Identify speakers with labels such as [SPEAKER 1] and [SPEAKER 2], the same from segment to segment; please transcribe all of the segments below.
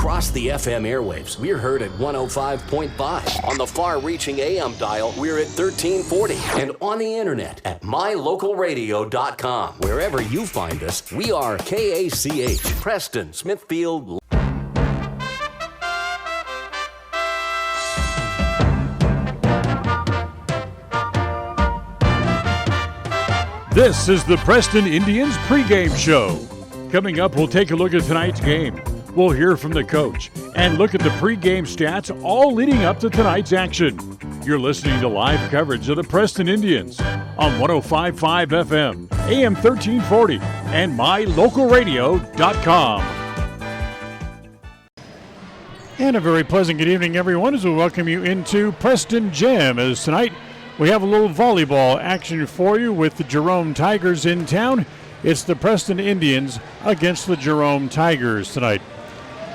[SPEAKER 1] Across the FM airwaves, we're heard at 105.5. On the far-reaching AM dial, we're at 1340. And on the internet at mylocalradio.com. Wherever you find us, we are KACH, Preston, Smithfield.
[SPEAKER 2] This is the Preston Indians pregame show. Coming up, we'll take a look at tonight's game. We'll hear from the coach and look at the pregame stats all leading up to tonight's action. You're listening to live coverage of the Preston Indians on 105.5 FM, AM 1340, and mylocalradio.com. And a very pleasant good evening, everyone, as we welcome you into Preston Gym. As tonight, we have a little volleyball action for you with the Jerome Tigers in town. It's the Preston Indians against the Jerome Tigers tonight.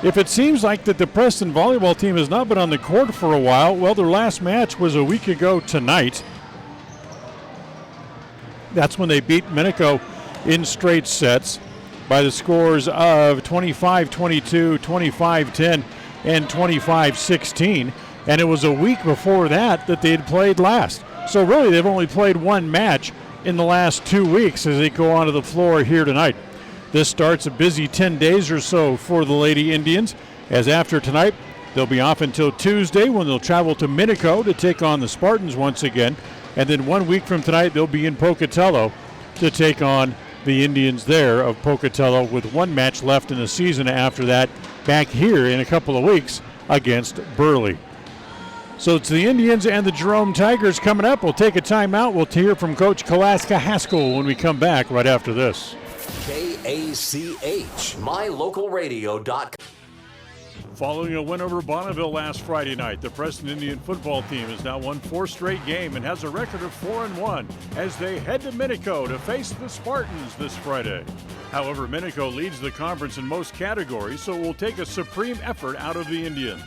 [SPEAKER 2] If it seems like that the Preston volleyball team has not been on the court for a while, well, their last match was a week ago tonight. That's when they beat Minico in straight sets by the scores of 25-22, 25-10, and 25-16. And it was a week before that they had played last. So really, they've only played one match in the last 2 weeks as they go onto the floor here tonight. This starts a busy 10 days or so for the Lady Indians, as after tonight, they'll be off until Tuesday when they'll travel to Minico to take on the Spartans once again. And then 1 week from tonight, they'll be in Pocatello to take on the Indians there of Pocatello, with one match left in the season after that, back here in a couple of weeks against Burley. So it's the Indians and the Jerome Tigers coming up. We'll take a timeout. We'll hear from Coach Kalaska Haskell when we come back right after this.
[SPEAKER 1] KACH, mylocalradio.com.
[SPEAKER 2] Following a win over Bonneville last Friday night, the Preston Indian football team has now won 4 straight games and has a record of 4-1 as they head to Minico to face the Spartans this Friday. However, Minico leads the conference in most categories, so it will take a supreme effort out of the Indians.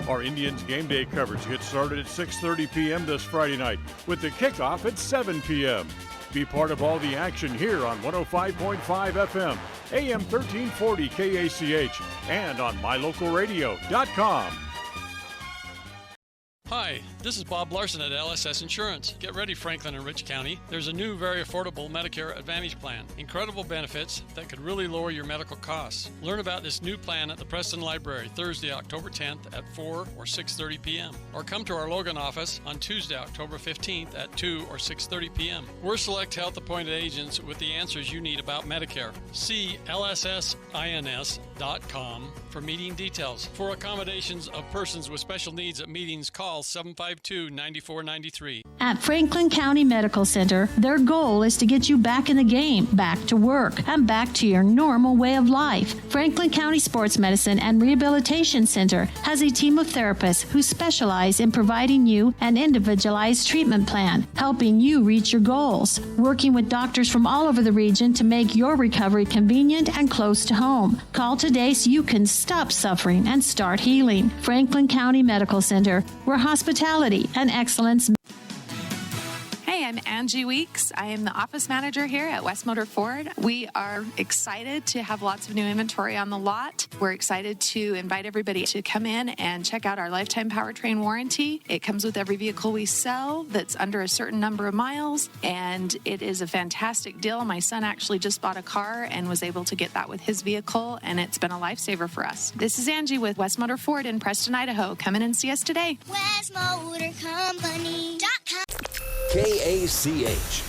[SPEAKER 2] Our Indians game day coverage gets started at 6:30 p.m. this Friday night, with the kickoff at 7 p.m. Be part of all the action here on 105.5 FM, AM 1340 KACH, and on mylocalradio.com.
[SPEAKER 3] Hi, this is Bob Larson at LSS Insurance. Get ready, Franklin and Rich County. There's a new, very affordable Medicare Advantage plan. Incredible benefits that could really lower your medical costs. Learn about this new plan at the Preston Library Thursday, October 10th at 4 or 6:30 p.m. Or come to our Logan office on Tuesday, October 15th at 2 or 6:30 p.m. We're select health-appointed agents with the answers you need about Medicare. See lssins.com for meeting details. For accommodations of persons with special needs at meetings, call 752-9493.
[SPEAKER 4] At Franklin County Medical Center, their goal is to get you back in the game, back to work, and back to your normal way of life. Franklin County Sports Medicine and Rehabilitation Center has a team of therapists who specialize in providing you an individualized treatment plan, helping you reach your goals, working with doctors from all over the region to make your recovery convenient and close to home. Call today so you can stop suffering and start healing. Franklin County Medical Center, where hospitality and excellence.
[SPEAKER 5] Hey, I'm Angie Weeks. I am the office manager here at West Motor Ford. We are excited to have lots of new inventory on the lot. We're excited to invite everybody to come in and check out our lifetime powertrain warranty. It comes with every vehicle we sell that's under a certain number of miles, and it is a fantastic deal. My son actually just bought a car and was able to get that with his vehicle, and it's been a lifesaver for us. This is Angie with West Motor Ford in Preston, Idaho. Come in and see us today.
[SPEAKER 6] WestMotorCompany.com.
[SPEAKER 1] KACH.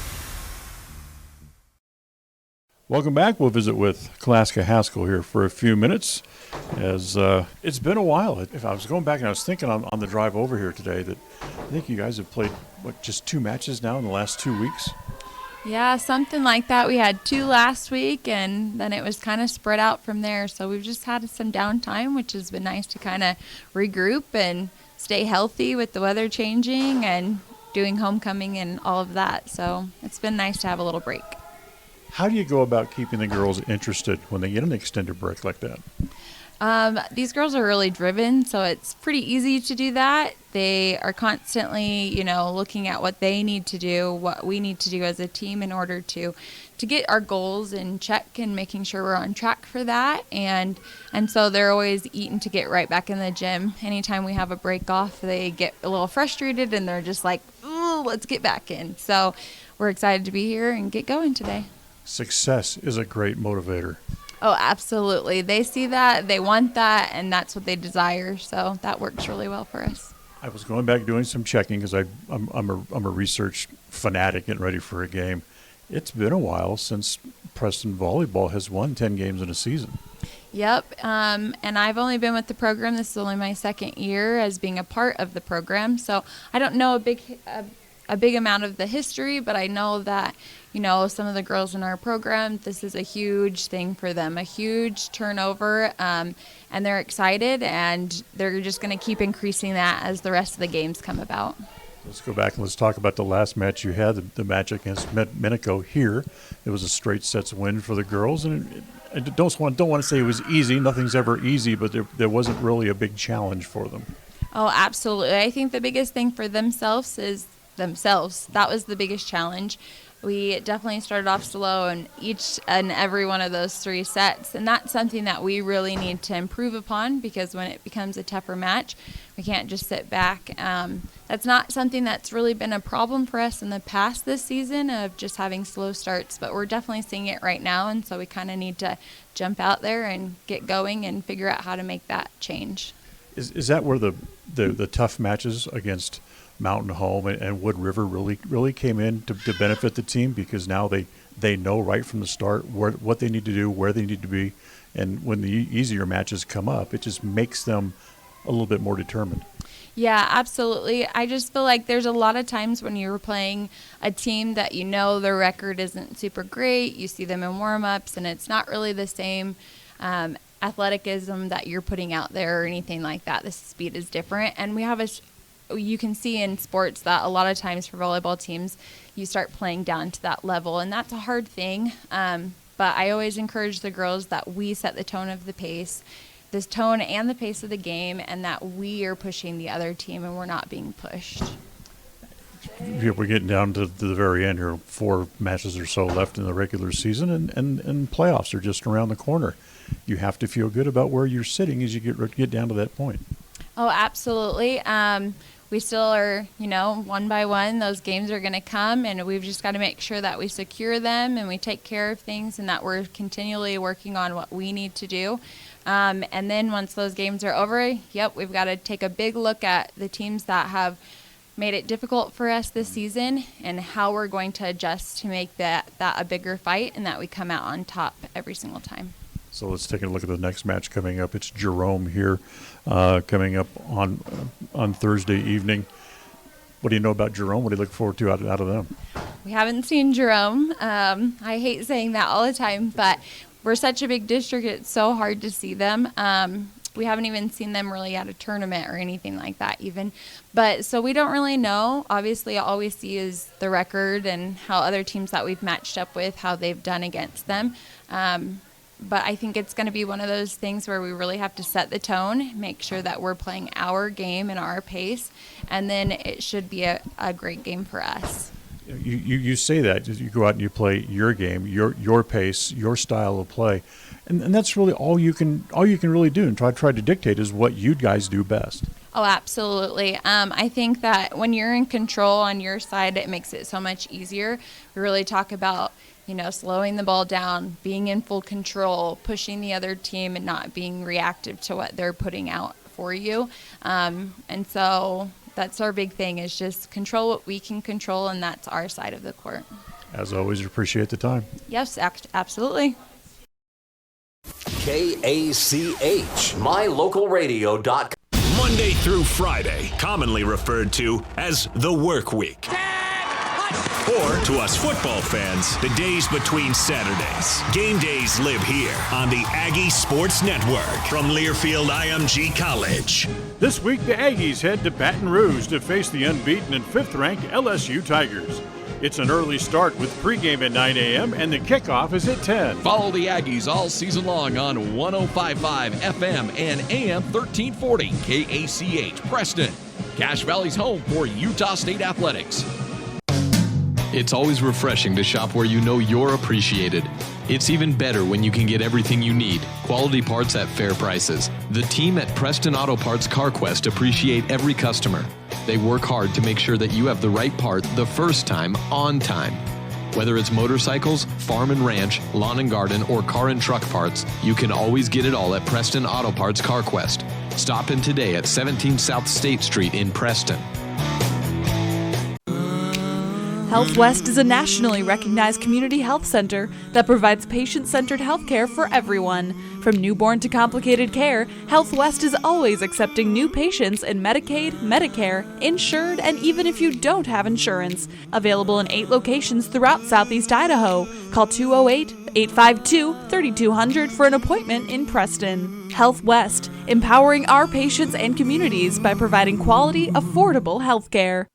[SPEAKER 2] Welcome back. We'll visit with Kalaska Haskell here for a few minutes, as it's been a while. If I was going back and I was thinking on the drive over here today that I think you guys have played, just 2 matches now in the last 2 weeks?
[SPEAKER 7] Yeah, something like that. We had 2 last week, and then it was kind of spread out from there. So we've just had some downtime, which has been nice to kind of regroup and stay healthy with the weather changing and doing homecoming and all of that. So it's been nice to have a little break.
[SPEAKER 2] How do you go about keeping the girls interested when they get an extended break like that?
[SPEAKER 7] These girls are really driven, so it's pretty easy to do that. They are constantly, looking at what they need to do, what we need to do as a team in order to to get our goals in check and making sure we're on track for that. And so they're always eating to get right back in the gym. Anytime we have a break off, they get a little frustrated and they're just like, ooh, let's get back in. So we're excited to be here and get going today.
[SPEAKER 2] Success is a great motivator.
[SPEAKER 7] Oh, absolutely. They see that, they want that, and that's what they desire. So that works really well for us.
[SPEAKER 2] I was going back doing some checking because I'm a research fanatic getting ready for a game. It's been a while since Preston Volleyball has won 10 games in a season.
[SPEAKER 7] Yep, and I've only been with the program. This is only my second year as being a part of the program. So I don't know a big amount of the history, but I know that, some of the girls in our program, this is a huge thing for them, a huge turnover, and they're excited, and they're just going to keep increasing that as the rest of the games come about.
[SPEAKER 2] Let's go back and let's talk about the last match you had, the match against Minico here. It was a straight sets win for the girls, and I don't want to say it was easy. Nothing's ever easy, but there wasn't really a big challenge for them.
[SPEAKER 7] Oh, absolutely. I think the biggest thing for themselves is themselves. That was the biggest challenge. We definitely started off slow in each and every one of those 3 sets, and that's something that we really need to improve upon, because when it becomes a tougher match, we can't just sit back. That's not something that's really been a problem for us in the past this season, of just having slow starts, but we're definitely seeing it right now, and so we kind of need to jump out there and get going and figure out how to make that change.
[SPEAKER 2] Is that where the tough matches against Mountain Home and Wood River really came in to benefit the team, because now they know right from the start what they need to do, where they need to be, and when the easier matches come up, it just makes them a little bit more determined.
[SPEAKER 7] Yeah, absolutely. I just feel like there's a lot of times when you're playing a team that their record isn't super great, you see them in warm-ups, and it's not really the same athleticism that you're putting out there or anything like that. The speed is different, and you can see in sports that a lot of times for volleyball teams, you start playing down to that level, and that's a hard thing. But I always encourage the girls that we set the tone of the pace, this tone and the pace of the game, and that we are pushing the other team and we're not being pushed.
[SPEAKER 2] We're getting down to the very end here. 4 matches or so left in the regular season, and playoffs are just around the corner. You have to feel good about where you're sitting as you get down to that point.
[SPEAKER 7] Oh, absolutely. We still are, one by one, those games are going to come, and we've just got to make sure that we secure them and we take care of things, and that we're continually working on what we need to do. And then once those games are over, we've got to take a big look at the teams that have made it difficult for us this season and how we're going to adjust to make that a bigger fight, and that we come out on top every single time.
[SPEAKER 2] So let's take a look at the next match coming up. It's Jerome here coming up on Thursday evening. What do you know about Jerome? What do you look forward to out of them?
[SPEAKER 7] We haven't seen Jerome. I hate saying that all the time, but we're such a big district, it's so hard to see them. We haven't even seen them really at a tournament or anything like that even. But so we don't really know. Obviously, all we see is the record and how other teams that we've matched up with, how they've done against them. But I think it's going to be one of those things where we really have to set the tone, make sure that we're playing our game and our pace, and then it should be a great game for us.
[SPEAKER 2] You say that. You go out and you play your game, your pace, your style of play. And that's really all you can really do, and try to dictate is what you guys do best.
[SPEAKER 7] Oh, absolutely. I think that when you're in control on your side, it makes it so much easier. We really talk about, slowing the ball down, being in full control, pushing the other team, and not being reactive to what they're putting out for you. And so that's our big thing, is just control what we can control, and that's our side of the court.
[SPEAKER 2] As always, appreciate the time.
[SPEAKER 7] Yes, absolutely.
[SPEAKER 1] KACH, mylocalradio.com.
[SPEAKER 6] Monday through Friday, commonly referred to as the work week. Or, to us football fans, the days between Saturdays. Game days live here on the Aggie Sports Network from Learfield IMG College.
[SPEAKER 2] This week, the Aggies head to Baton Rouge to face the unbeaten and 5th-ranked LSU Tigers. It's an early start with pregame at 9 a.m. and the kickoff is at 10.
[SPEAKER 8] Follow the Aggies all season long on 105.5 FM and AM 1340 KACH Preston, Cache Valley's home for Utah State Athletics. It's always refreshing to shop where you know you're appreciated. It's even better when you can get everything you need, quality parts at fair prices. The team at Preston Auto Parts CarQuest appreciate every customer. They work hard to make sure that you have the right part the first time, on time. Whether it's motorcycles, farm and ranch, lawn and garden, or car and truck parts, you can always get it all at Preston Auto Parts CarQuest. Stop in today at 17 South State Street in Preston.
[SPEAKER 9] Health West is a nationally recognized community health center that provides patient-centered health care for everyone. From newborn to complicated care, Health West is always accepting new patients in Medicaid, Medicare, insured, and even if you don't have insurance. Available in 8 locations throughout Southeast Idaho. Call 208-852-3200 for an appointment in Preston. Health West, empowering our patients and communities by providing quality, affordable health care.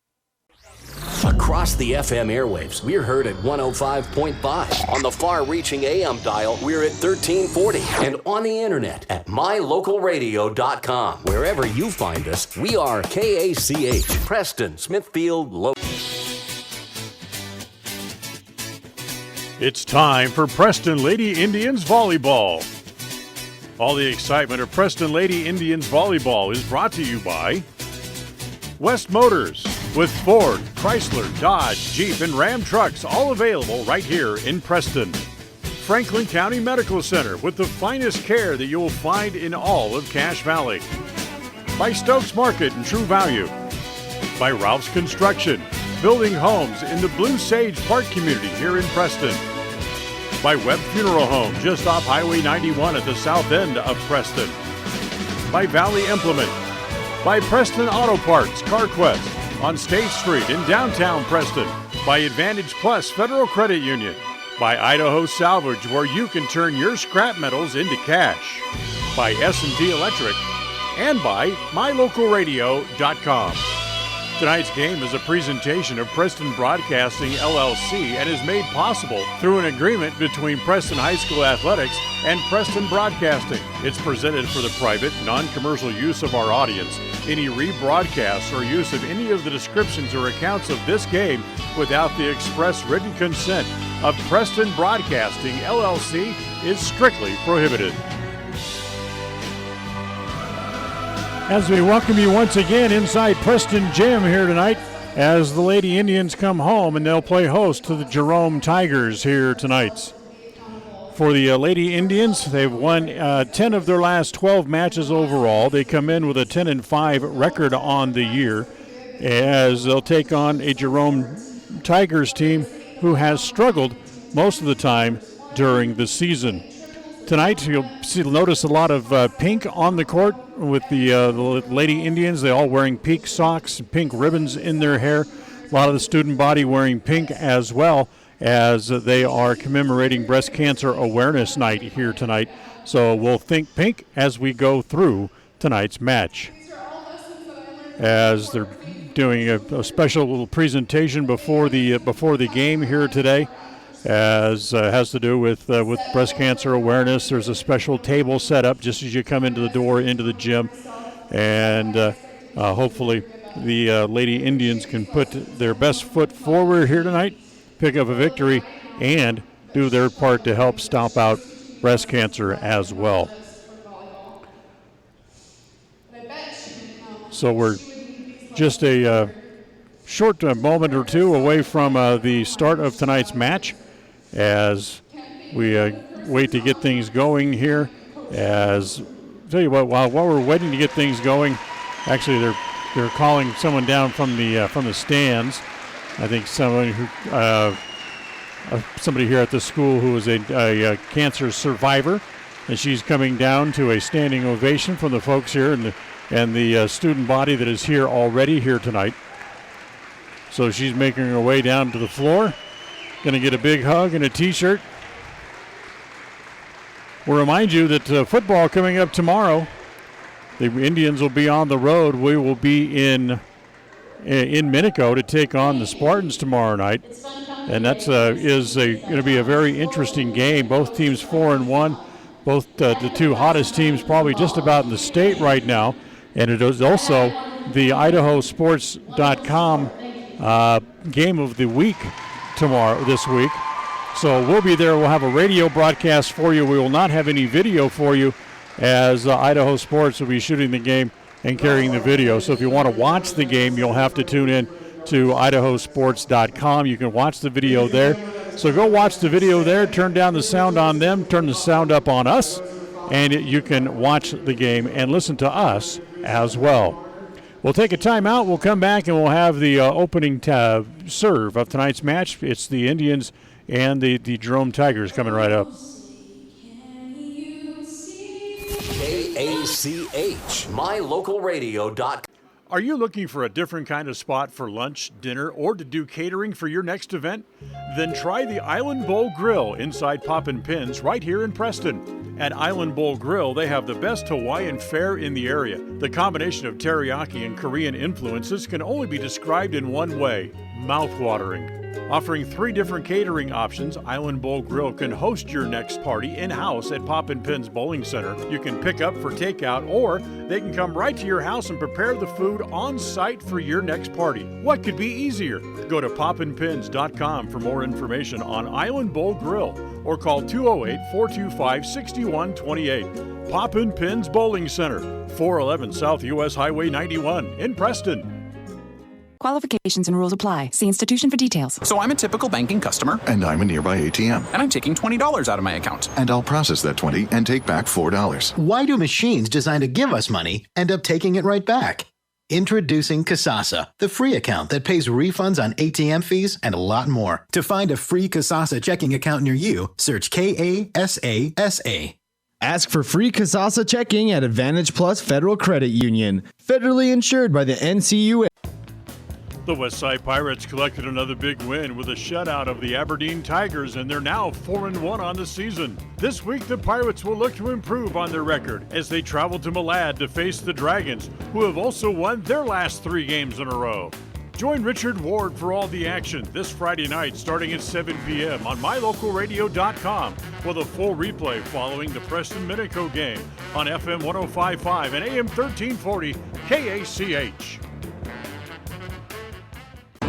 [SPEAKER 1] Across the FM airwaves, we're heard at 105.5. On the far-reaching AM dial, we're at 1340. And on the internet at mylocalradio.com. Wherever you find us, we are KACH, Preston, Smithfield, Local.
[SPEAKER 2] It's time for Preston Lady Indians Volleyball. All the excitement of Preston Lady Indians Volleyball is brought to you by West Motors, with Ford, Chrysler, Dodge, Jeep, and Ram trucks, all available right here in Preston. Franklin County Medical Center, with the finest care that you will find in all of Cache Valley. By Stokes Market and True Value. By Ralph's Construction, building homes in the Blue Sage Park community here in Preston. By Webb Funeral Home, just off Highway 91 at the south end of Preston. By Valley Implement. By Preston Auto Parts, CarQuest, on State Street in downtown Preston. By Advantage Plus Federal Credit Union. By Idaho Salvage, where you can turn your scrap metals into cash. By S&T Electric. And by mylocalradio.com. Tonight's game is a presentation of Preston Broadcasting, LLC, and is made possible through an agreement between Preston High School Athletics and Preston Broadcasting. It's presented for the private, non-commercial use of our audience. Any rebroadcast or use of any of the descriptions or accounts of this game without the express written consent of Preston Broadcasting, LLC, is strictly prohibited. As we welcome you once again inside Preston Gym here tonight, as the Lady Indians come home and they'll play host to the Jerome Tigers here tonight. For the Lady Indians, they've won 10 of their last 12 matches overall. They come in with a 10-5 record on the year, as they'll take on a Jerome Tigers team who has struggled most of the time during the season. Tonight, you'll notice a lot of pink on the court with the Lady Indians. They're all wearing pink socks and pink ribbons in their hair. A lot of the student body wearing pink as well, as they are commemorating Breast Cancer Awareness Night here tonight. So we'll think pink as we go through tonight's match. As they're doing a special little presentation before the game here today, as has to do with breast cancer awareness. There's a special table set up just as you come into the door into the gym, and hopefully the Lady Indians can put their best foot forward here tonight, pick up a victory, and do their part to help stomp out breast cancer as well. So we're just a short moment or two away from the start of tonight's match, as we wait to get things going here. As tell you what, while we're waiting to get things going, actually they're calling someone down from the stands. I think someone who somebody here at the school who is a cancer survivor, and she's coming down to a standing ovation from the folks here and the student body that is here already here tonight. So she's making her way down to the floor. Going to get a big hug and a T-shirt. We'll remind you that football coming up tomorrow. The Indians will be on the road. We will be in Minico to take on the Spartans tomorrow night, and that's going to be a very interesting game. Both teams 4-1. Both the two hottest teams probably just about in the state right now, and it is also the IdahoSports.com game of the week this week. So we'll be there. We'll have a radio broadcast for you. We will not have any video for you, as Idaho Sports will be shooting the game and carrying the video. So if you want to watch the game, you'll have to tune in to idahosports.com. You can watch the video there. So go watch the video there, turn down the sound on them, turn the sound up on us, and you can watch the game and listen to us as well. We'll take a timeout. We'll come back and we'll have the opening serve of tonight's match. It's the Indians and the Jerome Tigers coming right up.
[SPEAKER 1] KACH, mylocalradio.com.
[SPEAKER 2] Are you looking for a different kind of spot for lunch, dinner, or to do catering for your next event? Then try the Island Bowl Grill inside Poppin' Pins right here in Preston. At Island Bowl Grill, they have the best Hawaiian fare in the area. The combination of teriyaki and Korean influences can only be described in one way: mouth-watering. Offering 3 different catering options, Island Bowl Grill can host your next party in-house at Poppin' Pins Bowling Center. You can pick up for takeout, or they can come right to your house and prepare the food on-site for your next party. What could be easier? Go to poppinpins.com for more information on Island Bowl Grill, or call 208-425-6128. Poppin' Pins Bowling Center, 411 South US Highway 91 in Preston.
[SPEAKER 10] Qualifications and rules apply. See institution for details.
[SPEAKER 11] So I'm a typical banking customer.
[SPEAKER 12] And I'm a nearby ATM.
[SPEAKER 11] And I'm taking $20 out of my account.
[SPEAKER 12] And I'll process that $20 and take back $4.
[SPEAKER 13] Why do machines designed to give us money end up taking it right back? Introducing Kasasa, the free account that pays refunds on ATM fees and a lot more. To find a free Kasasa checking account near you, search KASASA.
[SPEAKER 14] Ask for free Kasasa checking at Advantage Plus Federal Credit Union. Federally insured by the NCUA.
[SPEAKER 2] The Westside Pirates collected another big win with a shutout of the Aberdeen Tigers, and they're now 4-1 on the season. This week, the Pirates will look to improve on their record as they travel to Malad to face the Dragons, who have also won their last 3 games in a row. Join Richard Ward for all the action this Friday night starting at 7 p.m. on mylocalradio.com with a full replay following the Preston-Minico game on FM 105.5 and AM 1340 KACH.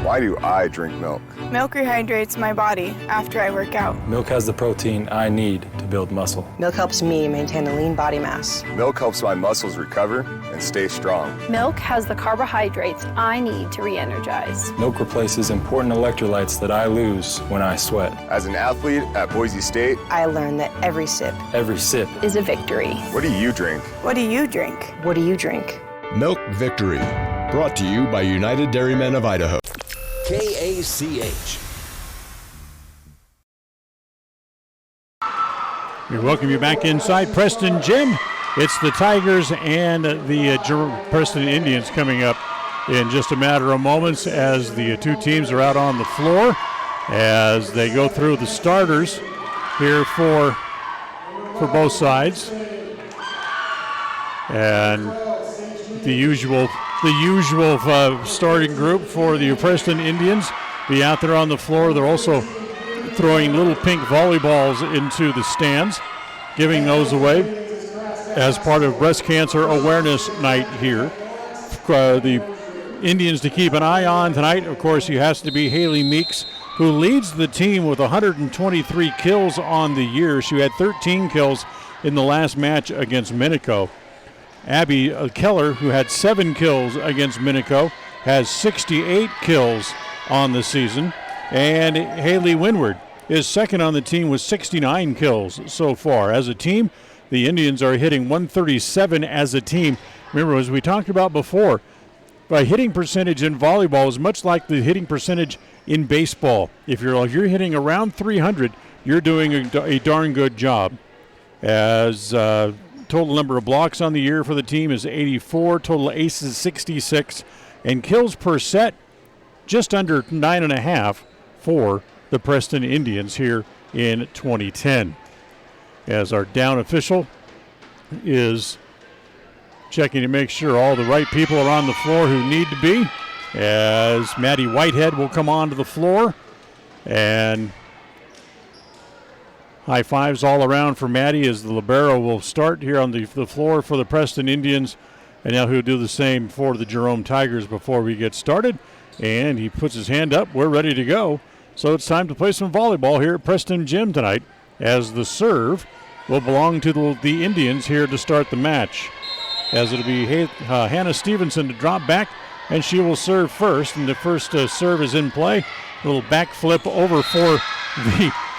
[SPEAKER 15] Why do I drink milk?
[SPEAKER 16] Milk rehydrates my body after I work out.
[SPEAKER 17] Milk has the protein I need to build muscle.
[SPEAKER 18] Milk helps me maintain a lean body mass.
[SPEAKER 15] Milk helps my muscles recover and stay strong.
[SPEAKER 19] Milk has the carbohydrates I need to re-energize.
[SPEAKER 17] Milk replaces important electrolytes that I lose when I sweat.
[SPEAKER 15] As an athlete at Boise State,
[SPEAKER 18] I learned that every sip
[SPEAKER 19] is a victory.
[SPEAKER 15] What do you drink?
[SPEAKER 16] What do you drink?
[SPEAKER 18] What do you drink?
[SPEAKER 20] Milk Victory. Brought to you by United Dairymen of Idaho.
[SPEAKER 1] KACH.
[SPEAKER 2] We welcome you back inside Preston Gym. It's the Tigers and the Preston Indians coming up in just a matter of moments as the 2 teams are out on the floor as they go through the starters here for both sides. And the usual starting group for the Preston Indians be out there on the floor. They're also throwing little pink volleyballs into the stands, giving those away as part of Breast Cancer Awareness Night here. The Indians to keep an eye on tonight, of course, he has to be Haley Meeks, who leads the team with 123 kills on the year. She had 13 kills in the last match against Minico. Abby Keller, who had 7 kills against Minico, has 68 kills on the season. And Haley Windward is second on the team with 69 kills so far. As a team, the Indians are hitting 137 as a team. Remember, as we talked about before, by hitting percentage in volleyball is much like the hitting percentage in baseball. If you're hitting around 300, you're doing a darn good job. As total number of blocks on the year for the team is 84, total aces 66, and kills per set just under 9.5 for the Preston Indians here in 2010. As our down official is checking to make sure all the right people are on the floor who need to be, as Maddie Whitehead will come onto the floor, and high fives all around for Maddie as the libero will start here on the floor for the Preston Indians, and now he'll do the same for the Jerome Tigers before we get started. And he puts his hand up. We're ready to go. So it's time to play some volleyball here at Preston Gym tonight, as the serve will belong to the Indians here to start the match. As it'll be Hannah Stevenson to drop back, and she will serve first. And the first serve is in play. A little back flip over for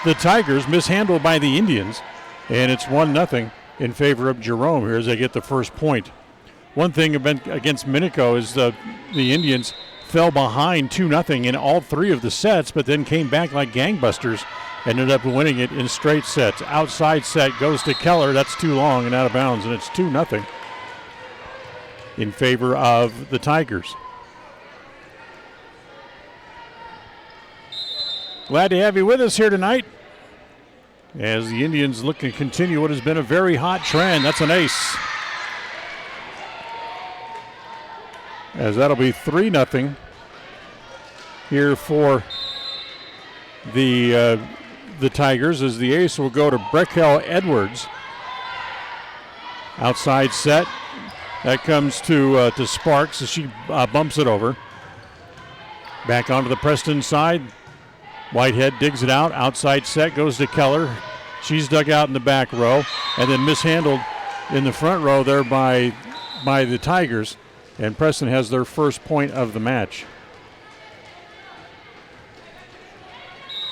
[SPEAKER 2] the Tigers, mishandled by the Indians. And it's 1-0 in favor of Jerome here as they get the first point. One thing against Minico is the Indians fell behind 2-0 in all three of the sets, but then came back like gangbusters. Ended up winning it in straight sets. Outside set goes to Keller. That's too long and out of bounds, and it's 2-0 in favor of the Tigers. Glad to have you with us here tonight as the Indians look to continue what has been a very hot trend. That's an ace. As that'll be 3-0 here for the Tigers, as the ace will go to Breckel Edwards. Outside set. That comes to Sparks as she bumps it over. Back onto the Preston side. Whitehead digs it out. Outside set goes to Keller. She's dug out in the back row and then mishandled in the front row there by the Tigers. And Preston has their first point of the match.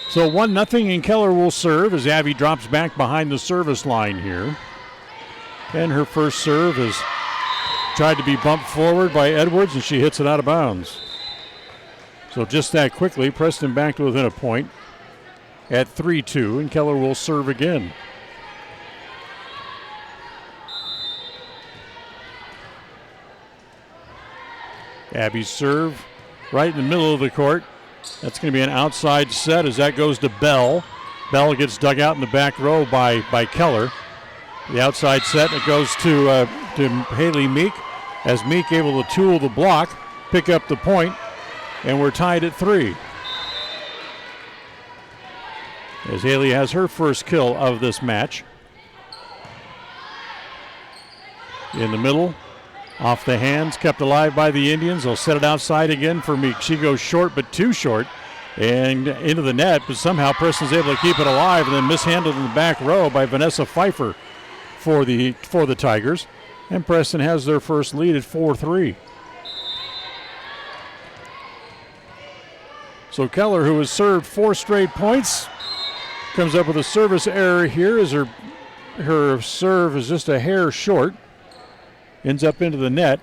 [SPEAKER 2] So 1-0, and Keller will serve as Abby drops back behind the service line here. And her first serve is tried to be bumped forward by Edwards, and she hits it out of bounds. So just that quickly, Preston back to within a point at 3-2, and Keller will serve again. Abby's serve right in the middle of the court. That's going to be an outside set as that goes to Bell. Bell gets dug out in the back row by Keller. The outside set, it goes to Haley Meek, as Meek able to tool the block, pick up the point, and we're tied at 3. As Haley has her first kill of this match. In the middle, off the hands, kept alive by the Indians. They'll set it outside again for Meek. She goes short, but too short, and into the net, but somehow Preston's able to keep it alive, and then mishandled in the back row by Vanessa Pfeiffer for the Tigers. And Preston has their first lead at 4-3. So Keller, who has served 4 straight points, comes up with a service error here as her serve is just a hair short. Ends up into the net,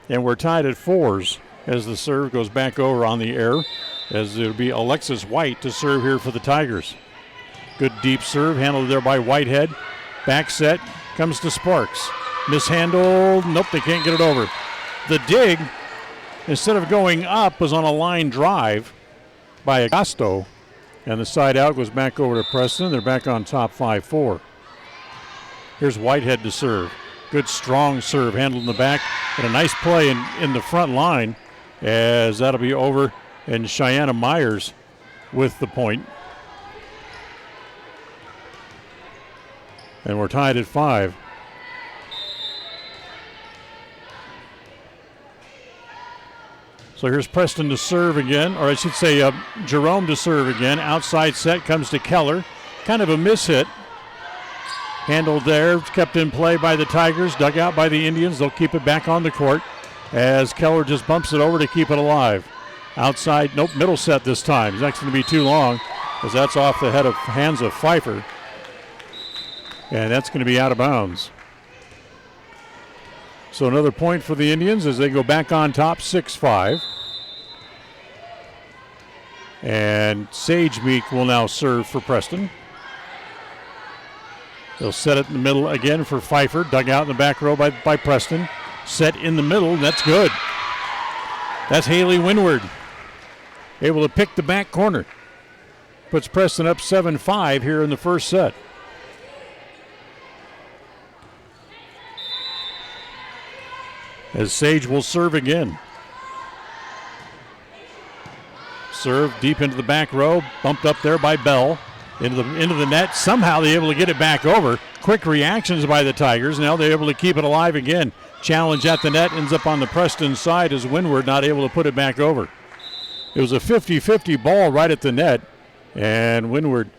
[SPEAKER 2] and we're tied at 4s as the serve goes back over on the air, as it'll be Alexis White to serve here for the Tigers. Good deep serve, handled there by Whitehead. Back set, comes to Sparks. Mishandled, nope, they can't get it over. The dig, instead of going up, was on a line drive by Agasto, and the side out goes back over to Preston. They're back on top 5-4. Here's Whitehead to serve. Good strong serve handled in the back, and a nice play in the front line, as that'll be over, and Cheyenne Myers with the point. And we're tied at 5. So here's Preston to serve again, or I should say Jerome to serve again. Outside set comes to Keller. Kind of a miss hit. Handled there, kept in play by the Tigers, dug out by the Indians. They'll keep it back on the court as Keller just bumps it over to keep it alive. Outside, nope, middle set this time. It's not going to be too long as that's off the hands of Pfeiffer. And that's going to be out of bounds. So another point for the Indians as they go back on top 6-5. And Sage Meek will now serve for Preston. They'll set it in the middle again for Pfeiffer. Dug out in the back row by Preston. Set in the middle, that's good. That's Haley Windward. Able to pick the back corner. Puts Preston up 7-5 here in the first set. As Sage will serve again. Serve deep into the back row. Bumped up there by Bell. Into the net. Somehow they're able to get it back over. Quick reactions by the Tigers. Now they're able to keep it alive again. Challenge at the net. Ends up on the Preston side as Windward not able to put it back over. It was a 50-50 ball right at the net. And Windward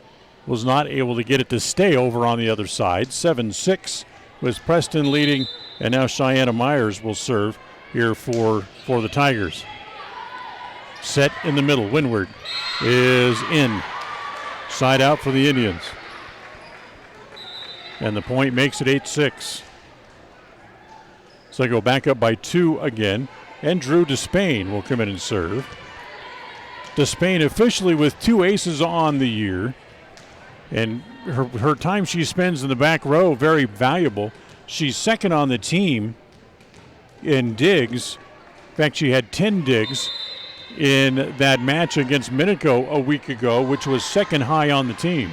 [SPEAKER 2] was not able to get it to stay over on the other side. 7-6 with Preston leading, and now Cheyenne Myers will serve here for the Tigers. Set in the middle. Windward is in. Side out for the Indians. And the point makes it 8-6. So they go back up by 2 again. And Drew Despain will come in and serve. Despain officially with 2 aces on the year. And her time she spends in the back row, very valuable. She's second on the team in digs. In fact, she had 10 digs in that match against Minico a week ago, which was second high on the team.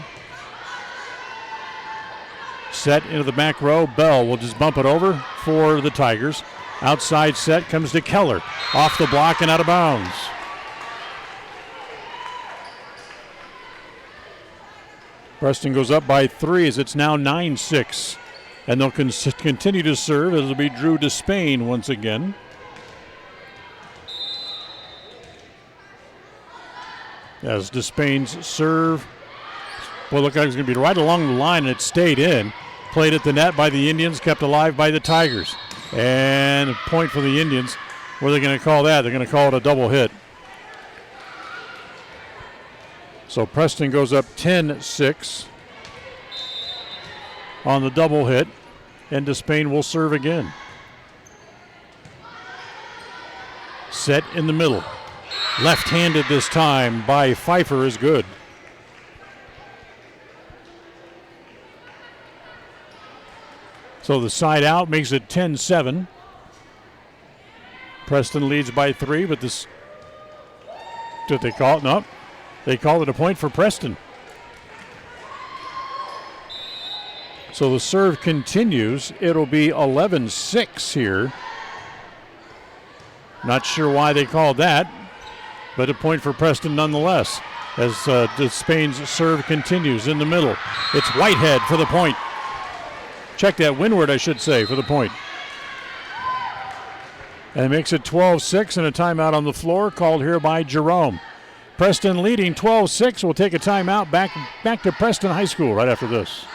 [SPEAKER 2] Set into the back row. Bell will just bump it over for the Tigers. Outside set comes to Keller. Off the block and out of bounds. Preston goes up by 3 as it's now 9-6. And they'll continue to serve. It'll be Drew Despain once again. As Despain's serve, well, looked like it was going to be right along the line, and it stayed in. Played at the net by the Indians, kept alive by the Tigers. And a point for the Indians. What are they going to call that? They're going to call it a double hit. So Preston goes up 10-6 on the double hit, and Despain will serve again. Set in the middle. Left-handed this time by Pfeiffer is good. So the side out makes it 10-7. Preston leads by 3, but this, did they call it? No. They called it a point for Preston. So the serve continues. It'll be 11-6 here. Not sure why they called that, but a point for Preston nonetheless. As Despain's serve continues in the middle. It's Whitehead for the point. Check that, Windward, I should say, for the point. And it makes it 12-6 and a timeout on the floor called here by Jerome. Preston leading 12-6. We'll take a timeout. Back to Preston High School right after this.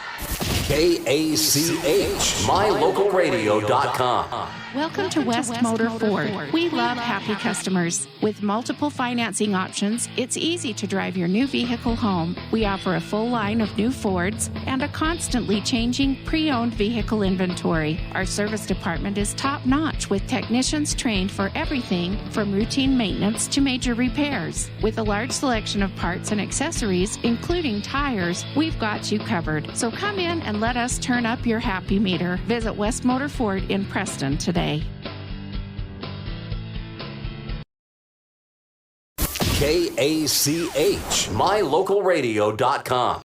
[SPEAKER 1] KACH, mylocalradio.com.
[SPEAKER 21] Welcome to West Motor Ford. We love happy customers. With multiple financing options, it's easy to drive your new vehicle home. We offer a full line of new Fords and a constantly changing pre-owned vehicle inventory. Our service department is top-notch with technicians trained for everything from routine maintenance to major repairs. With a large selection of parts and accessories, including tires, we've got you covered. So come in and let us turn up your happy meter. Visit West Motor Ford in Preston today.
[SPEAKER 1] KACH, mylocalradio.com.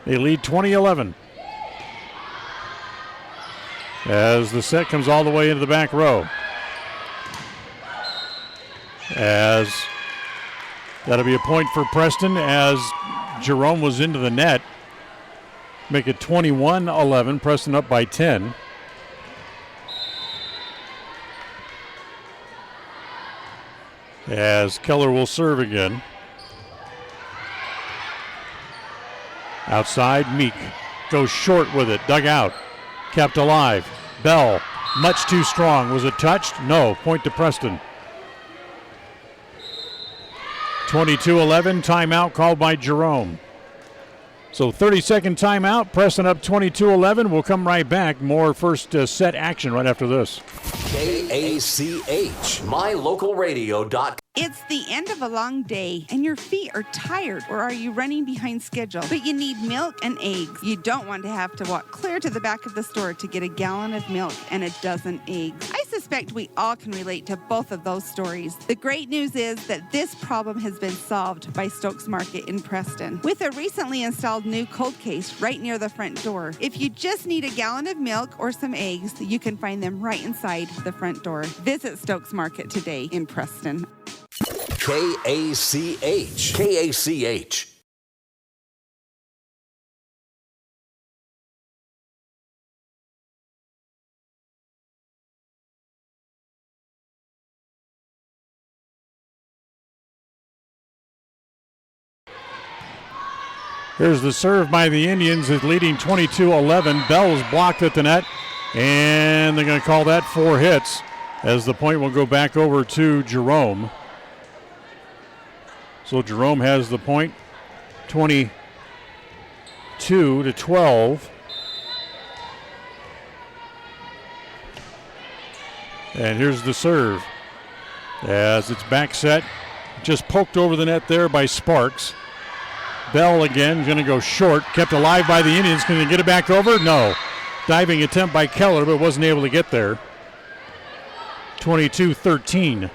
[SPEAKER 2] They lead 20-11. As the set comes all the way into the back row. As that'll be a point for Preston as Jerome was into the net. Make it 21-11. Preston up by 10. As Keller will serve again. Outside, Meek goes short with it, dug out, kept alive. Bell, much too strong. Was it touched? No. Point to Preston. 22-11, timeout called by Jerome. So 30-second timeout, Preston up 22-11. We'll come right back. More first set action right after this.
[SPEAKER 1] KACH, mylocalradio.com.
[SPEAKER 3] It's the end of a long day, and your feet are tired, or are you running behind schedule? But you need milk and eggs. You don't want to have to walk clear to the back of the store to get a gallon of milk and a dozen eggs. I suspect we all can relate to both of those stories. The great news is that this problem has been solved by Stokes Market in Preston, with a recently installed new cold case right near the front door. If you just need a gallon of milk or some eggs, you can find them right inside the front door. Visit Stokes Market today in Preston.
[SPEAKER 1] KACH. KACH.
[SPEAKER 2] Here's the serve by the Indians, is leading 22-11. Bell's blocked at the net, and they're going to call that 4 hits as the point will go back over to Jerome. So Jerome has the point, 22-12. And here's the serve as it's back set, just poked over the net there by Sparks. Bell again going to go short, kept alive by the Indians. Can they get it back over? No. Diving attempt by Keller, but wasn't able to get there. 22-13.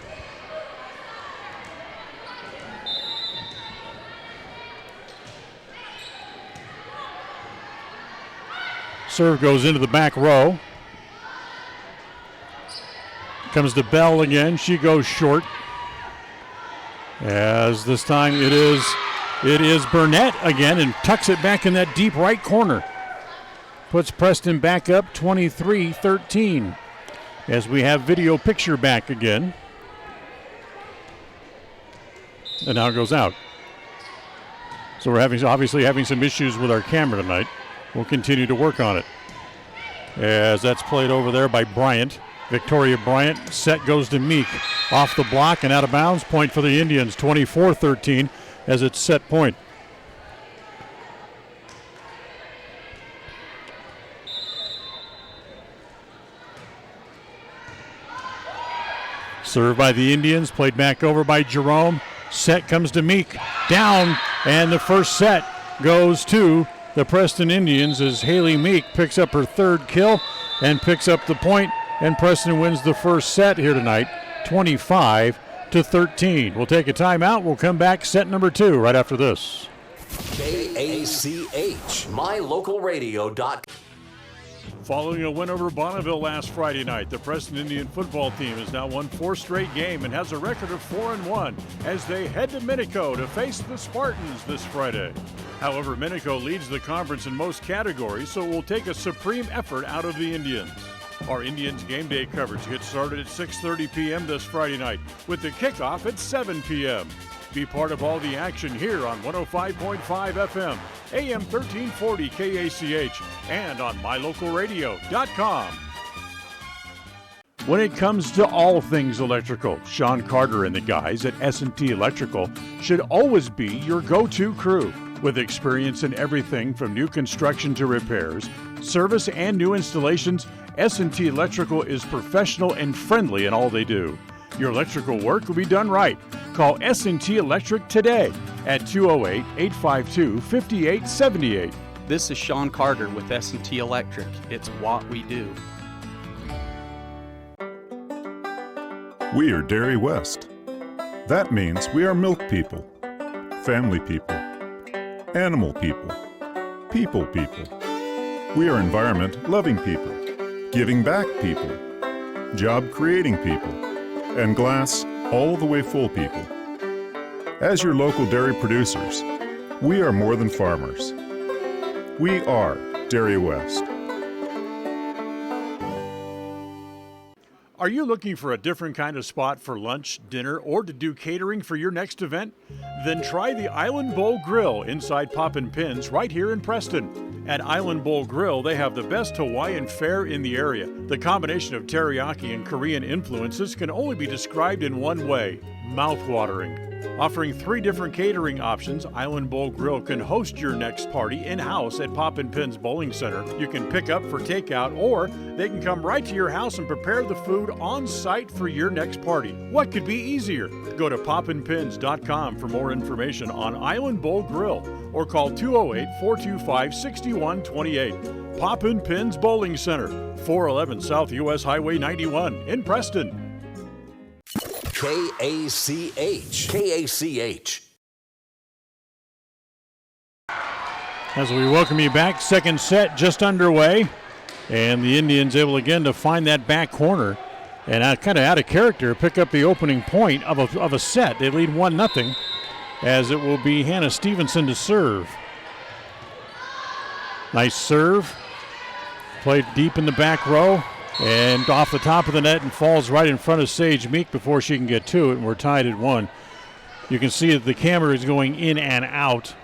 [SPEAKER 2] Serve goes into the back row. Comes to Bell again. She goes short. As this time it is Burnett again and tucks it back in that deep right corner. Puts Preston back up 23-13. As we have video picture back again. And now it goes out. So we're obviously having some issues with our camera tonight. We'll continue to work on it. As that's played over there by Bryant. Victoria Bryant. Set goes to Meek. Off the block and out of bounds. Point for the Indians. 24-13 as it's set point. Served by the Indians. Played back over by Jerome. Set comes to Meek. Down. And the first set goes to the Preston Indians as Haley Meek picks up her 3rd kill and picks up the point, and Preston wins the first set here tonight, 25-13. We'll take a timeout. We'll come back set number 2 right after this.
[SPEAKER 1] KACH, mylocalradio.com.
[SPEAKER 2] Following a win over Bonneville last Friday night, the Preston Indian football team has now won 4 straight games and has a record of 4-1 as they head to Minico to face the Spartans this Friday. However, Minico leads the conference in most categories, so it will take a supreme effort out of the Indians. Our Indians game day coverage gets started at 6:30 p.m. this Friday night with the kickoff at 7 p.m. Be part of all the action here on 105.5 FM, AM 1340 KACH, and on mylocalradio.com. When it comes to all things electrical, Sean Carter and the guys at S&T Electrical should always be your go-to crew. With experience in everything from new construction to repairs, service, and new installations, S&T Electrical is professional and friendly in all they do. Your electrical work will be done right. Call S&T Electric today at 208-852-5878.
[SPEAKER 22] This is Sean Carter with S&T Electric. It's what we do.
[SPEAKER 23] We are Dairy West. That means we are milk people, family people, animal people, people people. We are environment-loving people, giving back people, job-creating people, and glass all the way full people. As your local dairy producers, we are more than farmers. We are Dairy West.
[SPEAKER 2] Are you looking for a different kind of spot for lunch, dinner, or to do catering for your next event? Then try the Island Bowl Grill inside Poppin' Pins right here in Preston. At Island Bowl Grill, they have the best Hawaiian fare in the area. The combination of teriyaki and Korean influences can only be described in one way: mouth-watering. Offering 3 different catering options, Island Bowl Grill can host your next party in-house at Poppin' Pins Bowling Center. You can pick up for takeout, or they can come right to your house and prepare the food on site for your next party. What could be easier? Go to poppinpins.com for more information on Island Bowl Grill, or call 208-425-6128. Poppin' Pins Bowling Center, 411 South US Highway 91 in Preston.
[SPEAKER 1] KACH.
[SPEAKER 2] As we welcome you back, second set just underway, and the Indians able again to find that back corner and kind of out of character pick up the opening point of a set. They lead 1-0 as it will be Hannah Stevenson to serve. Nice serve, played deep in the back row and off the top of the net and falls right in front of Sage Meek before she can get to it, and we're tied at 1. You can see that the camera is going in and out.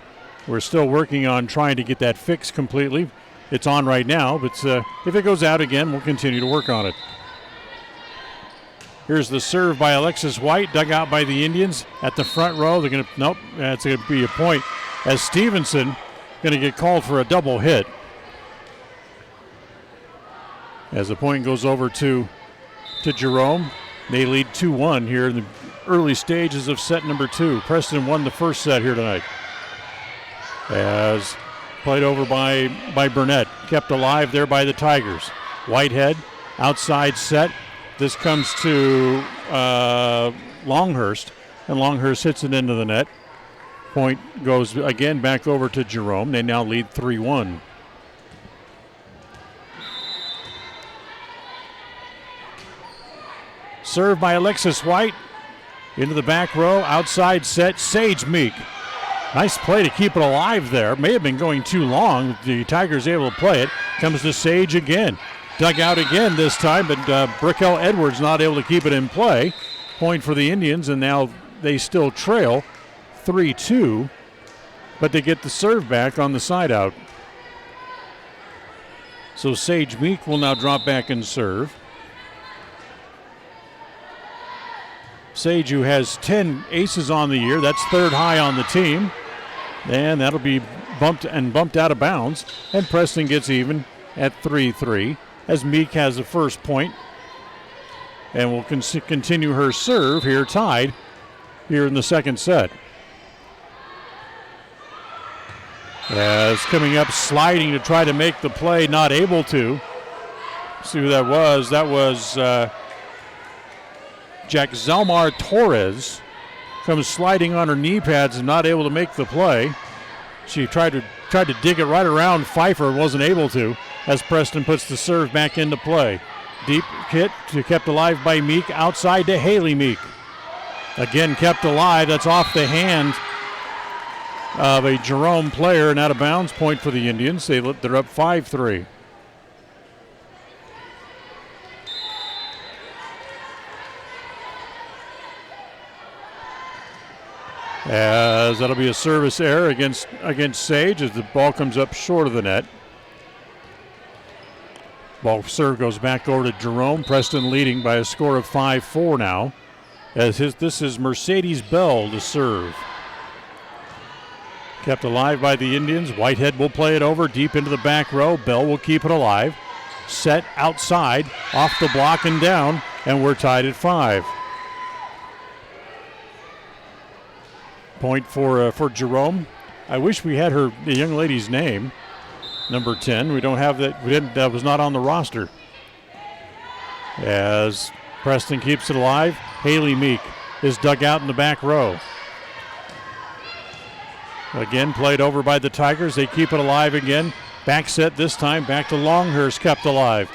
[SPEAKER 2] We're still working on trying to get that fixed completely. It's on right now, but if it goes out again, we'll continue to work on it. Here's the serve by Alexis White, dug out by the Indians at the front row. They're going to, nope, that's going to be a point as Stevenson going to get called for a double hit. As the point goes over to Jerome. They lead 2-1 here in the early stages of set number 2. Preston won the first set here tonight. As played over by Burnett. Kept alive there by the Tigers. Whitehead, outside set. This comes to Longhurst, and Longhurst hits it into the net. Point goes again back over to Jerome. They now lead 3-1. Served by Alexis White. Into the back row, outside set, Sage Meek. Nice play to keep it alive there. May have been going too long. The Tigers able to play it. Comes to Sage again. Dug out again this time, but Brickell Edwards not able to keep it in play. Point for the Indians, and now they still trail 3-2, but they get the serve back on the side out. So Sage Meek will now drop back and serve. Sage, who has 10 aces on the year, that's third high on the team. And that'll be bumped out of bounds. And Preston gets even at 3-3 as Meek has the first point. And will continue her serve here, tied here in the second set. As coming up, sliding to try to make the play, not able to. See who that was. That was Jack Zelmar Torres. Comes sliding on her knee pads and not able to make the play. She tried to dig it right around Pfeiffer, wasn't able to, as Preston puts the serve back into play. Deep hit kept alive by Meek, outside to Haley Meek. Again kept alive, that's off the hand of a Jerome player and out of bounds. Point for the Indians. They're up 5-3. As that'll be a service error against Sage as the ball comes up short of the net. Ball serve goes back over to Jerome. Preston leading by a score of 5-4 now. This is Mercedes Bell to serve. Kept alive by the Indians. Whitehead will play it over deep into the back row. Bell will keep it alive. Set outside, off the block and down, and we're tied at 5. Point for Jerome. I wish we had the young lady's name, number 10. We don't have that. That was not on the roster. As Preston keeps it alive, Haley Meek is dug out in the back row. Again, played over by the Tigers. They keep it alive again. Back set this time. Back to Longhurst, kept alive.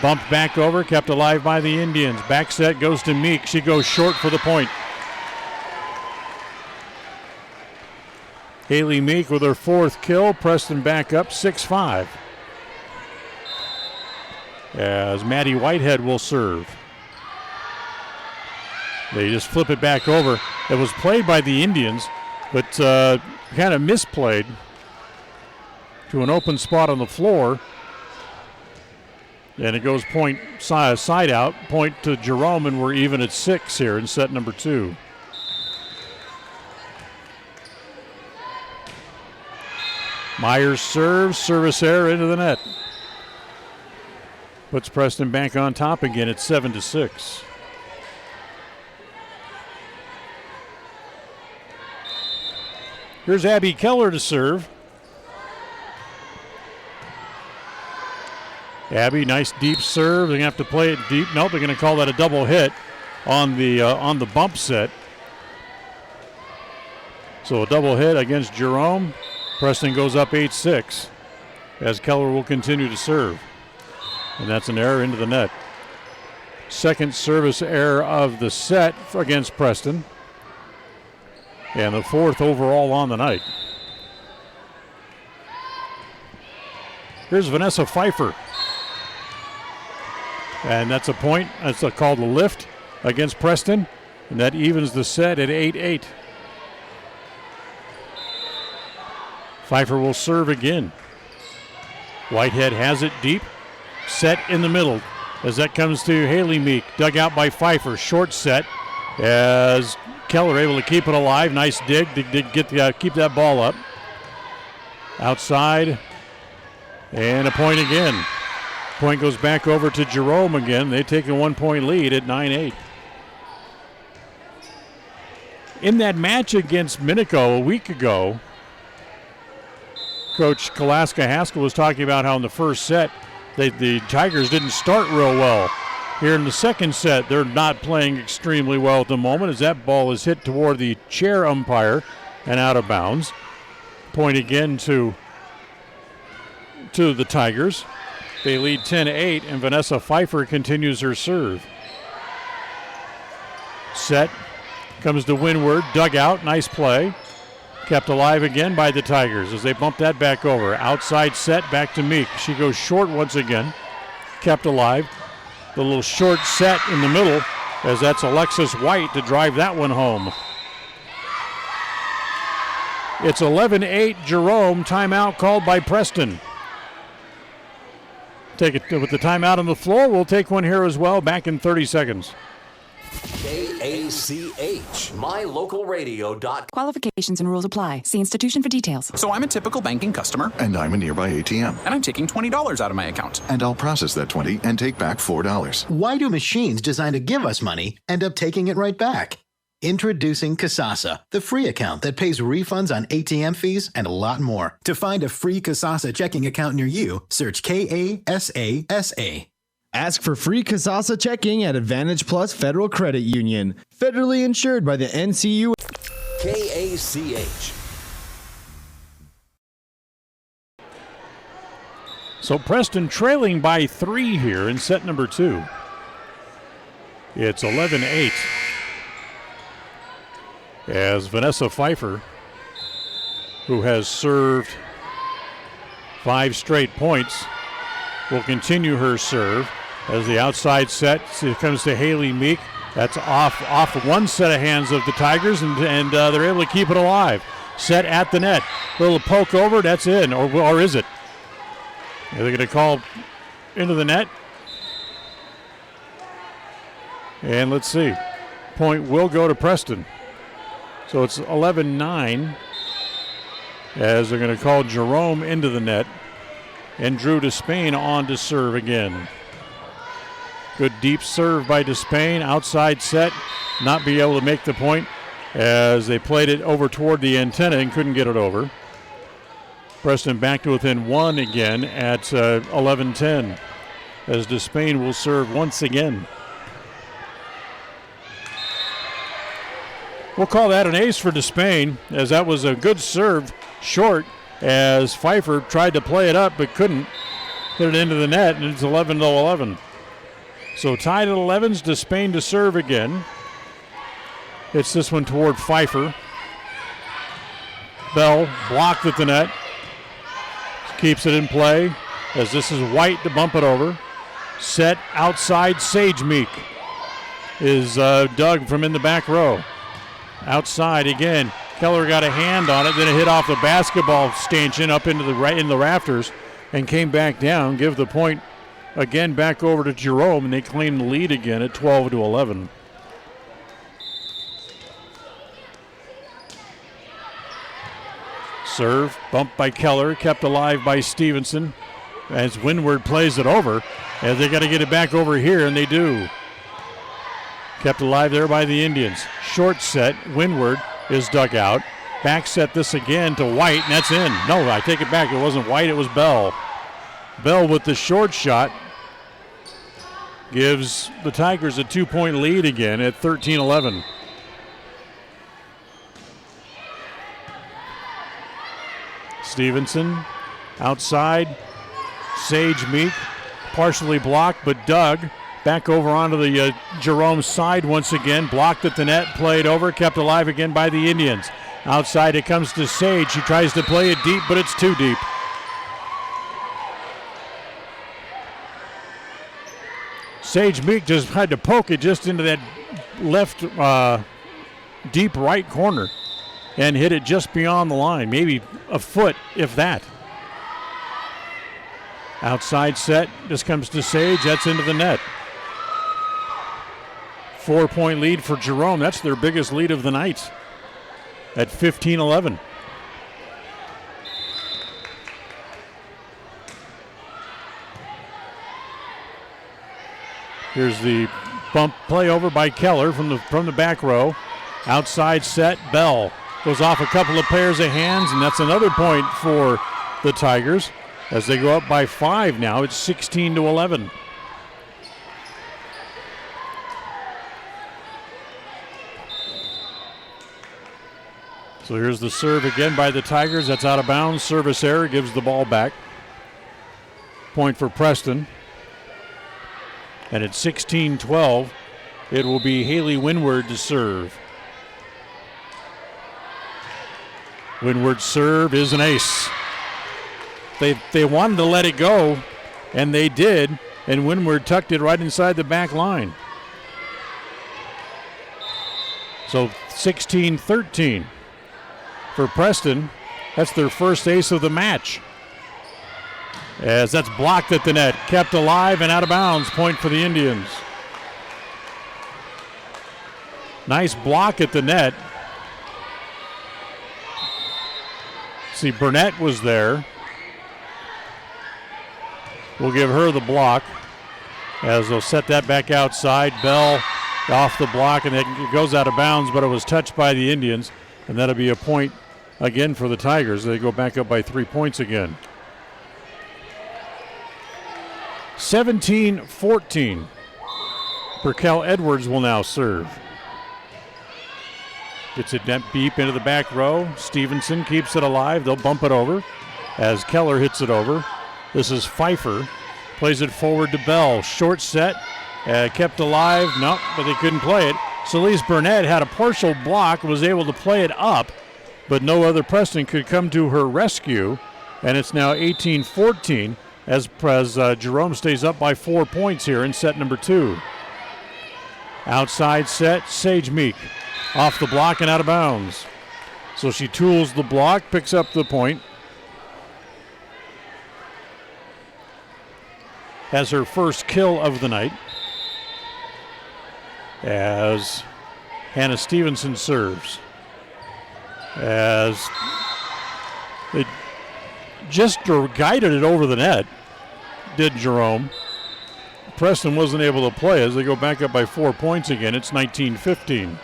[SPEAKER 2] Bumped back over, kept alive by the Indians. Back set goes to Meek. She goes short for the point. Haley Meek with her 4th kill. Preston back up 6-5. As Maddie Whitehead will serve. They just flip it back over. It was played by the Indians, but kind of misplayed to an open spot on the floor. And it goes point side out, point to Jerome, and we're even at 6 here in set number 2. Myers serves, service error into the net. Puts Preston back on top again at 7-6. Here's Abby Keller to serve. Abby, nice deep serve. They're going to have to play it deep. Nope, they're going to call that a double hit on the bump set. So a double hit against Jerome. Preston goes up 8-6 as Keller will continue to serve. And that's an error into the net. Second service error of the set against Preston. And the 4th overall on the night. Here's Vanessa Pfeiffer. And that's a point. That's called a lift against Preston. And that evens the set at 8-8. Pfeiffer will serve again. Whitehead has it deep. Set in the middle as that comes to Haley Meek. Dug out by Pfeiffer. Short set as Keller able to keep it alive. Nice dig. Did keep that ball up. Outside. And a point again. Point goes back over to Jerome again. They take a 1-point lead at 9-8. In that match against Minico a week ago, Coach Kalaska Haskell was talking about how in the first set the Tigers didn't start real well. Here in the second set, they're not playing extremely well at the moment as that ball is hit toward the chair umpire and out of bounds. Point again to the Tigers. They lead 10-8, and Vanessa Pfeiffer continues her serve. Set comes to Windward, dug out, nice play. Kept alive again by the Tigers as they bump that back over. Outside set, back to Meek. She goes short once again. Kept alive. The little short set in the middle as that's Alexis White to drive that one home. It's 11-8 Jerome. Timeout called by Preston. Take it with the timeout on the floor. We'll take one here as well. Back in 30 seconds.
[SPEAKER 1] KACH, mylocalradio.com.
[SPEAKER 10] Qualifications and rules apply. See institution for details.
[SPEAKER 11] So I'm a typical banking customer.
[SPEAKER 12] And I'm a nearby ATM.
[SPEAKER 11] And I'm taking $20 out of my account.
[SPEAKER 12] And I'll process that $20 and take back $4.
[SPEAKER 13] Why do machines designed to give us money end up taking it right back? Introducing Kasasa, the free account that pays refunds on ATM fees and a lot more. To find a free Kasasa checking account near you, search KASASA.
[SPEAKER 14] Ask for free Kasasa checking at Advantage Plus Federal Credit Union. Federally insured by the NCU.
[SPEAKER 1] KACH.
[SPEAKER 2] So Preston trailing by 3 here in set number 2. It's 11-8. As Vanessa Pfeiffer, who has served 5 straight points, will continue her serve. As the outside set, it comes to Haley Meek. That's off one set of hands of the Tigers, and they're able to keep it alive. Set at the net. Little poke over, that's in, or is it? Are they going to call into the net? And let's see. Point will go to Preston. So it's 11-9 as they're going to call Jerome into the net. And Drew Despain on to serve again. Good deep serve by Despain. Outside set. Not be able to make the point as they played it over toward the antenna and couldn't get it over. Preston back to within 1 again at 11-10 as Despain will serve once again. We'll call that an ace for Despain as that was a good serve short as Pfeiffer tried to play it up but couldn't. Hit it into the net, and it's 11-11. So tied at 11s. Despain to serve again. Hits this one toward Pfeiffer. Bell blocked at the net. Keeps it in play as this is White to bump it over. Set outside. Sage Meek is dug from in the back row. Outside again. Keller got a hand on it, then it hit off the basketball stanchion up into in the rafters and came back down. Give the point again back over to Jerome, and they claim the lead again at 12-11. Serve, bumped by Keller, kept alive by Stevenson as Windward plays it over. As they got to get it back over here, and they do. Kept alive there by the Indians. Short set, Windward is dug out. Back set this again to White, and that's in. No, I take it back. It wasn't White, it was Bell. Bell with the short shot gives the Tigers a 2-point lead again at 13-11. Stevenson outside. Sage Meek partially blocked, but dug. Back over onto the Jerome side once again. Blocked at the net, played over, kept alive again by the Indians. Outside it comes to Sage. She tries to play it deep, but it's too deep. Sage Meek just had to poke it just into that left deep right corner and hit it just beyond the line. Maybe a foot, if that. Outside set. This comes to Sage. That's into the net. 4-point lead for Jerome. That's their biggest lead of the night at 15-11. Here's the bump play over by Keller from the back row. Outside set. Bell goes off a couple of pairs of hands, and that's another point for the Tigers as they go up by 5 now. It's 16-11. So here's the serve again by the Tigers. That's out of bounds. Service error gives the ball back. Point for Preston. And at 16-12, it will be Haley Windward to serve. Windward's serve is an ace. They wanted to let it go, and they did, and Windward tucked it right inside the back line. So 16-13 for Preston. That's their first ace of the match. As that's blocked at the net, kept alive and out of bounds. Point for the Indians. Nice block at the net. See, Burnett was there. We'll give her the block as they'll set that back outside. Bell off the block, and it goes out of bounds, but it was touched by the Indians, and that'll be a point again for the Tigers. They go back up by 3 points again. 17-14. Perkel Edwards will now serve. Gets it deep into the back row. Stevenson keeps it alive. They'll bump it over as Keller hits it over. This is Pfeiffer. Plays it forward to Bell. Short set. Kept alive. Nope, but they couldn't play it. Celeste Burnett had a partial block, was able to play it up, but no other Preston could come to her rescue. And it's now 18-14 as Jerome stays up by 4 points here in set number 2. Outside set, Sage Meek. Off the block and out of bounds. So she tools the block, picks up the point. Has her first kill of the night as Hannah Stevenson serves. As they just guided it over the net, did Jerome. Preston wasn't able to play as they go back up by 4 points again. It's 19-15.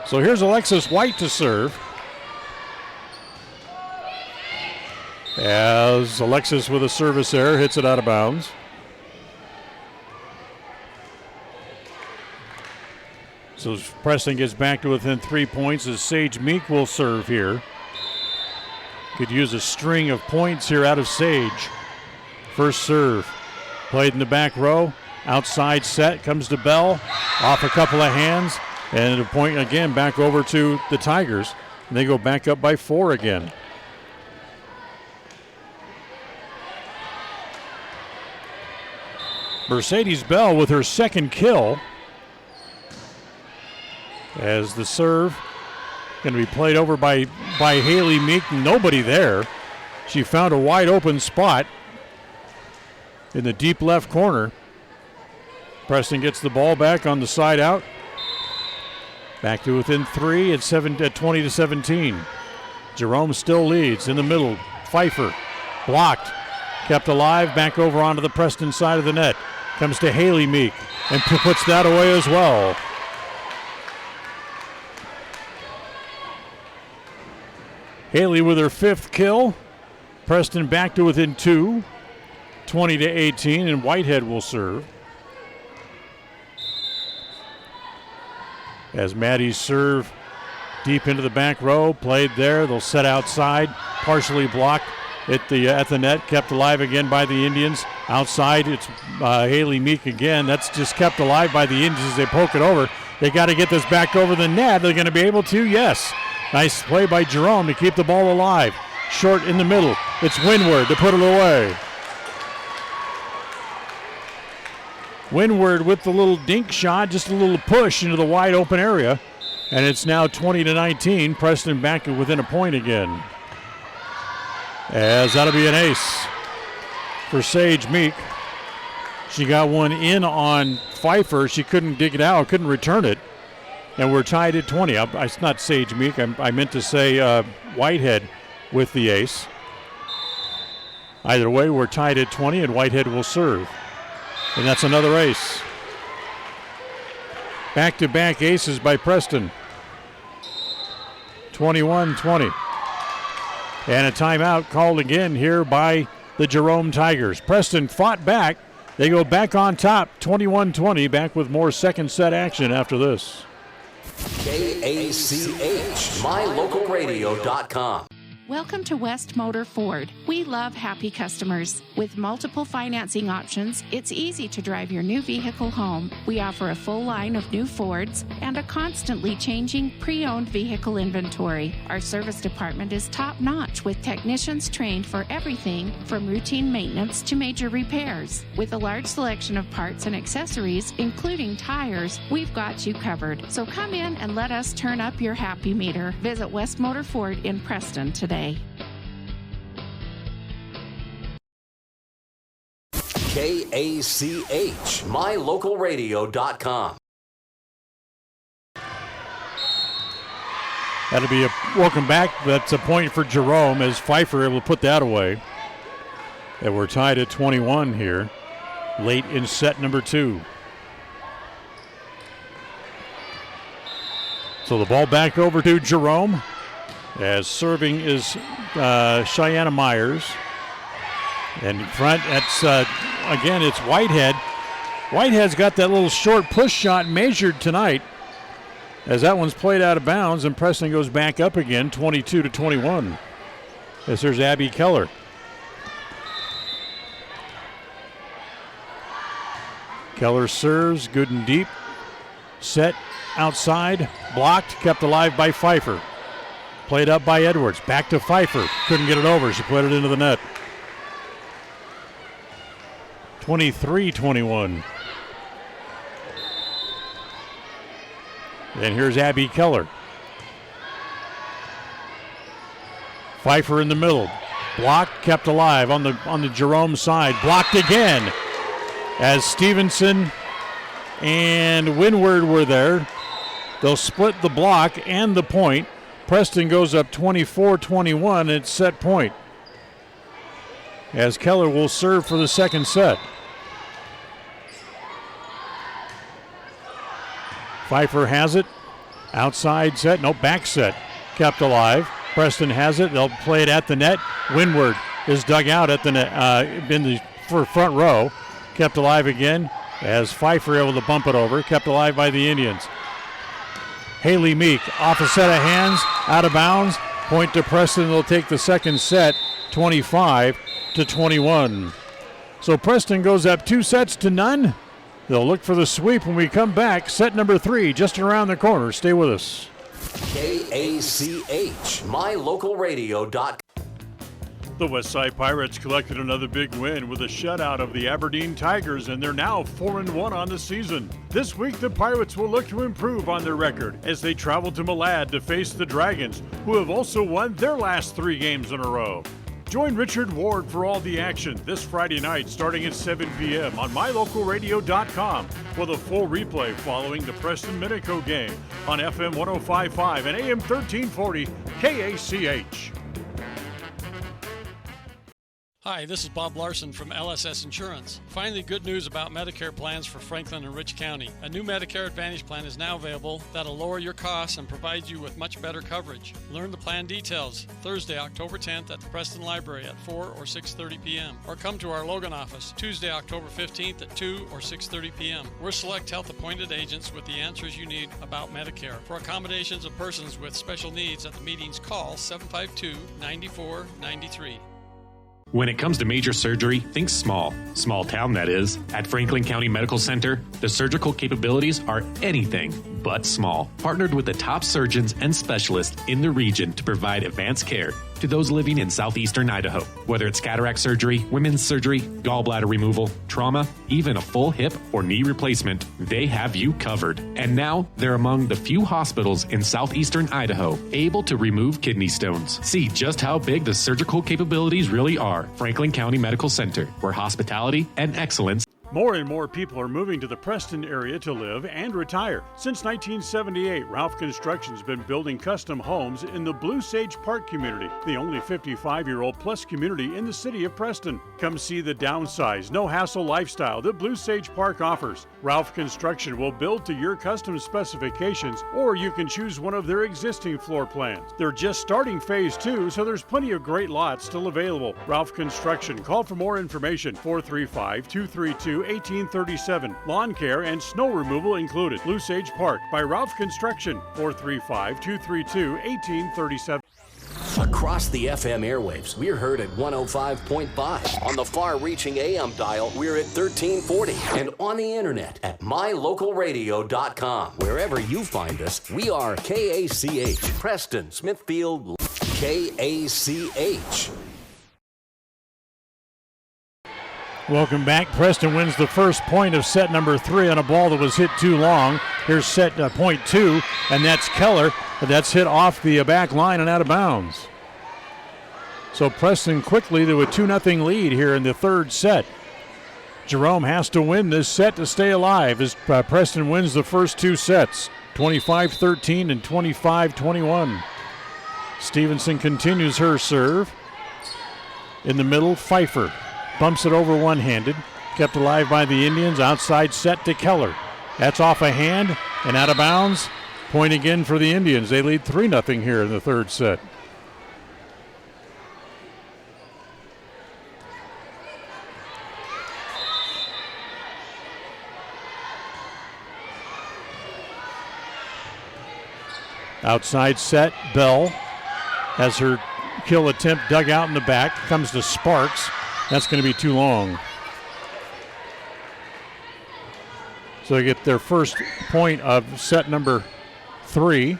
[SPEAKER 2] So here's Alexis White to serve. As Alexis with a service error hits it out of bounds. So Preston gets back to within 3 points as Sage Meek will serve here. Could use a string of points here out of Sage. First serve. Played in the back row. Outside set. Comes to Bell. Off a couple of hands. And a point again back over to the Tigers. And they go back up by 4 again. Mercedes Bell with her second kill. As the serve going to be played over by Haley Meek. Nobody there. She found a wide open spot in the deep left corner. Preston gets the ball back on the side out. Back to within 3 at 20-17. Jerome still leads in the middle. Pfeiffer blocked. Kept alive. Back over onto the Preston side of the net. Comes to Haley Meek and puts that away as well. Haley with her 5th kill. Preston back to within 2, 20-18, and Whitehead will serve. As Maddie's serve deep into the back row, played there. They'll set outside, partially blocked at the net, kept alive again by the Indians. Outside, it's Haley Meek again. That's just kept alive by the Indians as they poke it over. They got to get this back over the net. They're going to be able to, yes. Nice play by Jerome to keep the ball alive. Short in the middle. It's Windward to put it away. Windward with the little dink shot, just a little push into the wide open area. And it's now 20-19. Preston back within a point again. As that'll be an ace for Sage Meek. She got one in on Pfeiffer. She couldn't dig it out, couldn't return it. And we're tied at 20. It's not Sage Meek. I meant to say Whitehead with the ace. Either way, we're tied at 20, and Whitehead will serve. And that's another ace. Back-to-back aces by Preston. 21-20. And a timeout called again here by the Jerome Tigers. Preston fought back. They go back on top, 21-20, back with more second set action after this.
[SPEAKER 1] KACH, mylocalradio.com.
[SPEAKER 21] Welcome to West Motor Ford. We love happy customers. With multiple financing options, it's easy to drive your new vehicle home. We offer a full line of new Fords and a constantly changing pre-owned vehicle inventory. Our service department is top-notch with technicians trained for everything from routine maintenance to major repairs. With a large selection of parts and accessories, including tires, we've got you covered. So come in and let us turn up your happy meter. Visit West Motor Ford in Preston today.
[SPEAKER 1] KACH, mylocalradio.com.
[SPEAKER 2] That'll be a welcome back. That's a point for Jerome as Pfeiffer able to put that away. And we're tied at 21 here, late in set number 2. So the ball back over to Jerome. As serving is Cheyenne Myers. And in front, that's again, it's Whitehead. Whitehead's got that little short push shot measured tonight. As that one's played out of bounds, and Preston goes back up again, 22-21. As there's Abby Keller. Keller serves, good and deep. Set outside, blocked, kept alive by Pfeiffer. Played up by Edwards. Back to Pfeiffer. Couldn't get it over. She put it into the net. 23-21. And here's Abby Keller. Pfeiffer in the middle. Blocked, kept alive on the Jerome side. Blocked again. As Stevenson and Windward were there. They'll split the block and the point. Preston goes up 24-21 at set point. As Keller will serve for the second set. Pfeiffer has it. Outside set, no, back set. Kept alive. Preston has it. They'll play it at the net. Windward is dug out at the net, in the front row. Kept alive again as Pfeiffer able to bump it over. Kept alive by the Indians. Haley Meek off a set of hands, out of bounds. Point to Preston. They'll take the second set, 25-21. So Preston goes up 2-0. They'll look for the sweep when we come back. Set number 3 just around the corner. Stay with us.
[SPEAKER 1] KACH, mylocalradio.com.
[SPEAKER 2] The Westside Pirates collected another big win with a shutout of the Aberdeen Tigers, and they're now 4-1 on the season. This week, the Pirates will look to improve on their record as they travel to Malad to face the Dragons, who have also won their last 3 games in a row. Join Richard Ward for all the action this Friday night starting at 7 p.m. on mylocalradio.com with a full replay following the Preston-Minico game on FM 105.5 and AM 1340 KACH.
[SPEAKER 4] Hi, this is Bob Larson from LSS Insurance. Finally, good news about Medicare plans for Franklin and Rich County. A new Medicare Advantage plan is now available that'll lower your costs and provide you with much better coverage. Learn the plan details Thursday, October 10th at the Preston Library at 4 or 6:30 p.m. Or come to our Logan office Tuesday, October 15th at 2 or 6:30 p.m. We're select health-appointed agents with the answers you need about Medicare. For accommodations of persons with special needs at the meetings, call 752-9493.
[SPEAKER 5] When it comes to major surgery, think small. Small town, that is. At Franklin County Medical Center, the surgical capabilities are anything but small. Partnered with the top surgeons and specialists in the region to provide advanced care to those living in southeastern Idaho. Whether it's cataract surgery, women's surgery, gallbladder removal, trauma, even a full hip or knee replacement, they have you covered. And now, they're among the few hospitals in southeastern Idaho able to remove kidney stones. See just how big the surgical capabilities really are. Franklin County Medical Center, where hospitality and excellence.
[SPEAKER 2] More and more people are moving to the Preston area to live and retire. Since 1978, Ralph Construction's been building custom homes in the Blue Sage Park community, the only 55-year-old plus community in the city of Preston. Come see the downsized, no-hassle lifestyle that Blue Sage Park offers. Ralph Construction will build to your custom specifications, or you can choose one of their existing floor plans. They're just starting phase 2, so there's plenty of great lots still available. Ralph Construction. Call for more information, 435-232-1837. Lawn care and snow removal included. Blue Sage Park by Ralph Construction, 435-232-1837.
[SPEAKER 1] Across the FM airwaves, we're heard at 105.5. On the far-reaching AM dial, we're at 1340. And on the internet at mylocalradio.com. Wherever you find us, we are KACH. Preston, Smithfield, KACH.
[SPEAKER 2] Welcome back. Preston wins the first point of set number 3 on a ball that was hit too long. Here's set point 2, and that's Keller. That's hit off the back line and out of bounds. So Preston quickly to a 2-0 lead here in the third set. Jerome has to win this set to stay alive as Preston wins the first 2 sets, 25-13 and 25-21. Stevenson continues her serve. In the middle, Pfeiffer bumps it over one-handed. Kept alive by the Indians. Outside set to Keller. That's off a hand and out of bounds. Point again for the Indians. They lead 3-0 here in the third set. Outside set, Bell has her kill attempt dug out in the back. Comes to Sparks. That's going to be too long. So they get their first point of set number 3.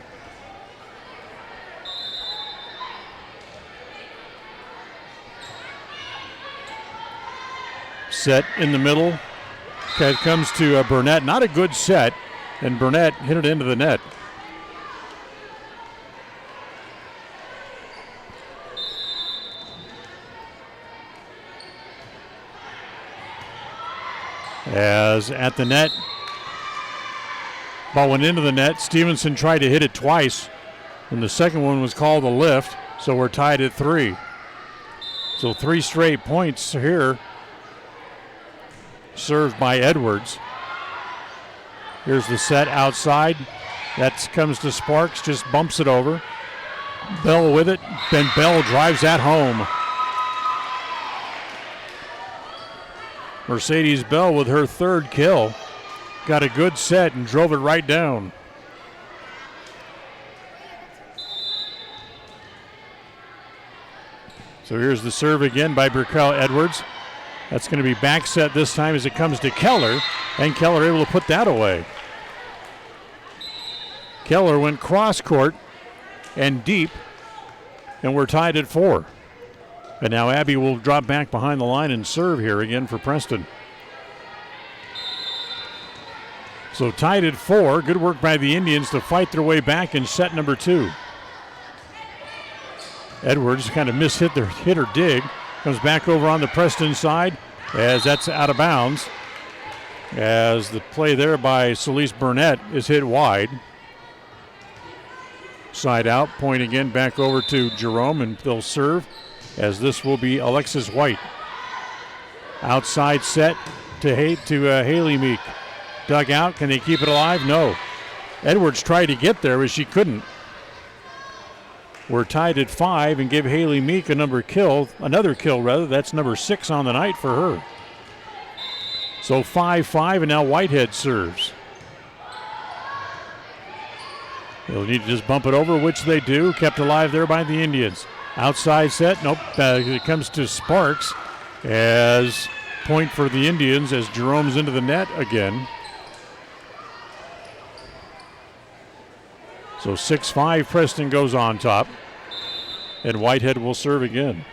[SPEAKER 2] Set in the middle. Okay, it comes to Burnett. Not a good set, and Burnett hit it into the net. As at the net, ball went into the net. Stevenson tried to hit it twice, and the second one was called a lift, so we're tied at 3. So 3 straight points here, served by Edwards. Here's the set outside. That comes to Sparks, just bumps it over. Bell with it, then Bell drives that home. Mercedes Bell with her third kill. Got a good set and drove it right down. So here's the serve again by Burkell Edwards. That's going to be back set this time as it comes to Keller, and Keller able to put that away. Keller went cross court and deep, and we're tied at 4. And now Abby will drop back behind the line and serve here again for Preston. So tied at 4. Good work by the Indians to fight their way back in set number 2. Edwards kind of hit her dig. Comes back over on the Preston side as that's out of bounds. As the play there by Celeste Burnett is hit wide. Side out, point again back over to Jerome, and they'll serve as this will be Alexis White. Outside set to Haley Meek. Dug out, can they keep it alive? No. Edwards tried to get there, but she couldn't. We're tied at 5 and give Haley Meek another kill. That's number 6 on the night for her. So 5-5, and now Whitehead serves. They'll need to just bump it over, which they do. Kept alive there by the Indians. Outside set, nope. It comes to Sparks as point for the Indians as Jerome's into the net again. So 6-5, Preston goes on top. And Whitehead will serve again.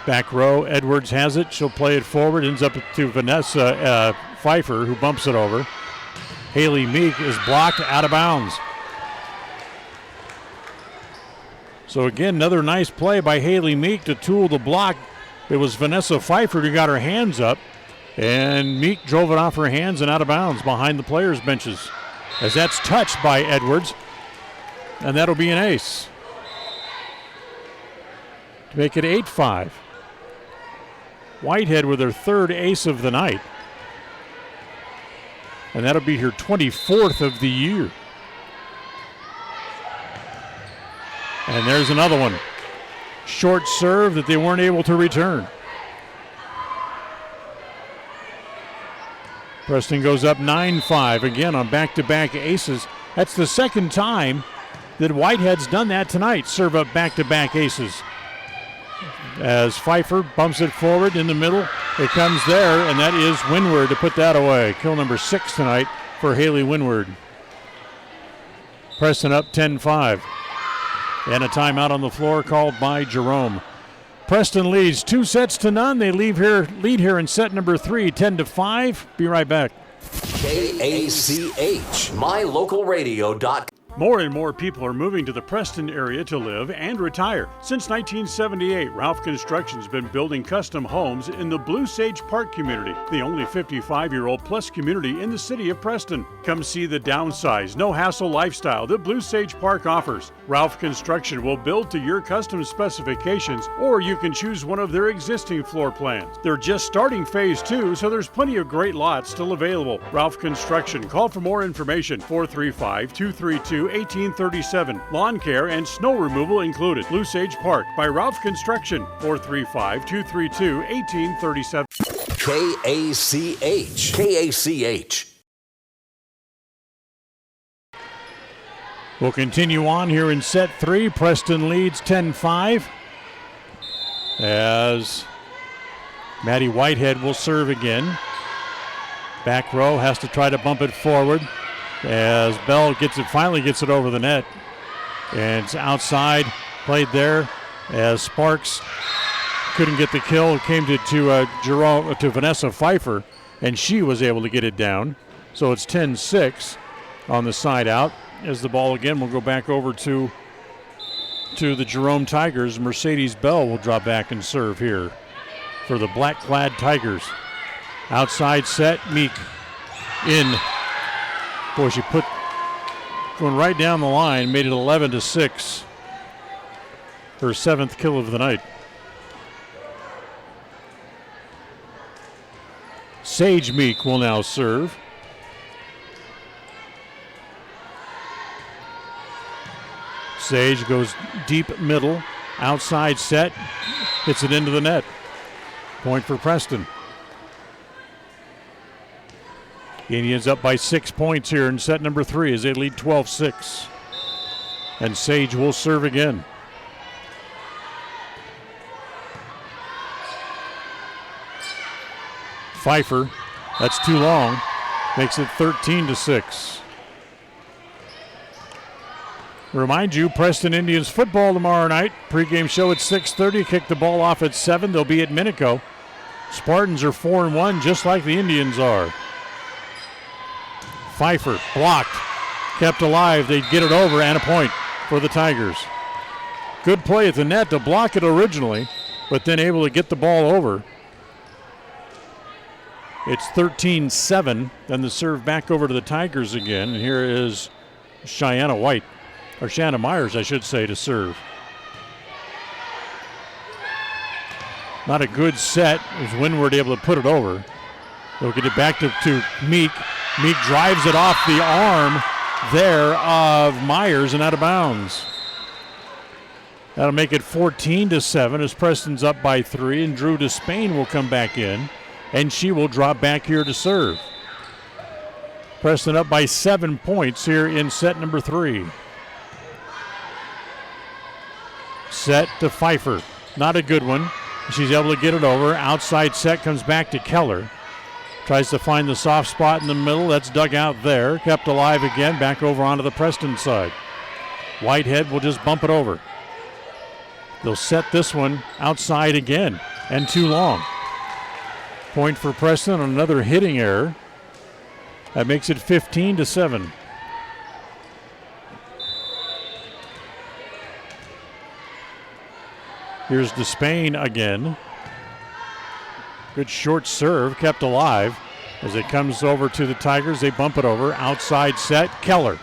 [SPEAKER 2] Back row, Edwards has it. She'll play it forward. Ends up to Vanessa Pfeiffer, who bumps it over. Haley Meek is blocked out of bounds. So again, another nice play by Haley Meek to tool the block. It was Vanessa Pfeiffer who got her hands up. And Meek drove it off her hands and out of bounds behind the players' benches. As that's touched by Edwards. And that'll be an ace. To make it 8-5. Whitehead with her third ace of the night. And that'll be her 24th of the year. And there's another one. Short serve that they weren't able to return. Preston goes up 9-5 again on back-to-back aces. That's the second time that Whitehead's done that tonight. Serve up back-to-back aces. As Pfeiffer bumps it forward in the middle. It comes there, and that is Windward to put that away. Kill number 6 tonight for Haley Windward. Preston up 10-5. And a timeout on the floor called by Jerome. Preston leads 2-0. They lead here in set number 3, 10-5. Be right back.
[SPEAKER 1] KACH, mylocalradio.com.
[SPEAKER 2] More and more people are moving to the Preston area to live and retire. Since 1978, Ralph Construction's been building custom homes in the Blue Sage Park community, the only 55-year-old plus community in the city of Preston. Come see the downsized, no-hassle lifestyle that Blue Sage Park offers. Ralph Construction will build to your custom specifications, or you can choose one of their existing floor plans. They're just starting phase 2, so there's plenty of great lots still available. Ralph Construction. Call for more information. 435-232-1837. Lawn care and snow removal included. Blue Sage Park by Ralph Construction. 435-232-1837.
[SPEAKER 1] KACH. KACH.
[SPEAKER 2] We'll continue on here in set 3. Preston leads 10-5 as Maddie Whitehead will serve again. Back row has to try to bump it forward as Bell finally gets it over the net. And it's outside, played there as Sparks couldn't get the kill. It came to Vanessa Pfeiffer, and she was able to get it down. So it's 10-6 on the side out. As the ball again will go back over to the Jerome Tigers. Mercedes Bell will drop back and serve here for the black-clad Tigers. Outside set, Meek in. Boy, she going right down the line, made it 11-6. Her 7th kill of the night. Sage Meek will now serve. Sage goes deep middle, outside set, hits it into the net. Point for Preston. Indians up by 6 points here in set number 3 as they lead 12-6. And Sage will serve again. Pfeiffer, that's too long. Makes it 13-6. Remind you, Preston Indians football tomorrow night. Pre-game show at 6:30. Kick the ball off at 7. They'll be at Minico. Spartans are 4-1, just like the Indians are. Pfeiffer blocked, kept alive. They get it over, and a point for the Tigers. Good play at the net to block it originally, but then able to get the ball over. It's 13-7. Then the serve back over to the Tigers again. And here is Shanna Myers, I should say, to serve. Not a good set. Is Windward able to put it over? They'll get it back to Meek. Meek drives it off the arm there of Myers and out of bounds. That'll make it 14-7 as Preston's up by 3, and Drew Despain will come back in, and she will drop back here to serve. Preston up by 7 points here in set number 3. Set to Pfeiffer. Not a good one. She's able to get it over. Outside set comes back to Keller. Tries to find the soft spot in the middle. That's dug out there. Kept alive again. Back over onto the Preston side. Whitehead will just bump it over. They'll set this one outside again. And too long. Point for Preston on another hitting error. That makes it 15-7. Here's Despain again. Good short serve, kept alive. As it comes over to the Tigers, they bump it over. Outside set, Keller.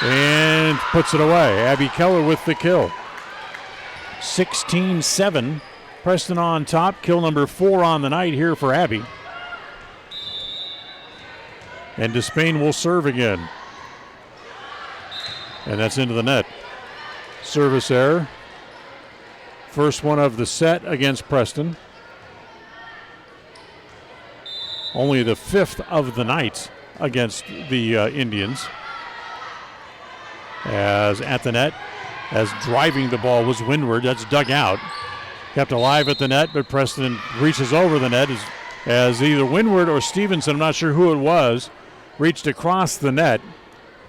[SPEAKER 2] And puts it away. Abby Keller with the kill. 16-7. Preston on top. Kill number 4 on the night here for Abby. And Despain will serve again. And that's into the net. Service error. First one of the set against Preston. Only the 5th of the night against the Indians. As at the net, as driving the ball was Windward. That's dug out. Kept alive at the net, but Preston reaches over the net as either Windward or Stevenson, I'm not sure who it was, reached across the net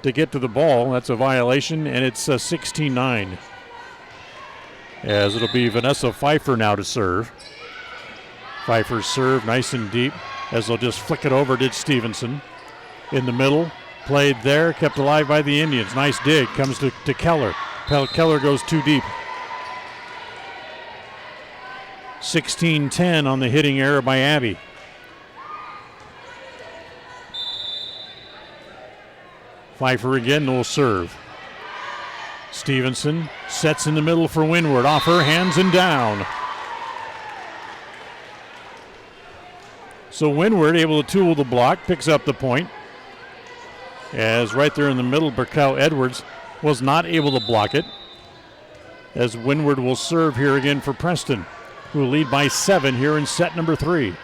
[SPEAKER 2] to get to the ball. That's a violation, and it's 16-9. As it'll be Vanessa Pfeiffer now to serve. Pfeiffer's serve nice and deep as they'll just flick it over to Stevenson. In the middle, played there, kept alive by the Indians. Nice dig, comes to Keller. Keller goes too deep. 16-10 on the hitting error by Abby. Pfeiffer again will serve. Stevenson sets in the middle for Windward. Off her hands and down. So Windward able to tool the block, picks up the point. As right there in the middle, Burkell Edwards was not able to block it. As Windward will serve here again for Preston, who will lead by 7 here in set number 3.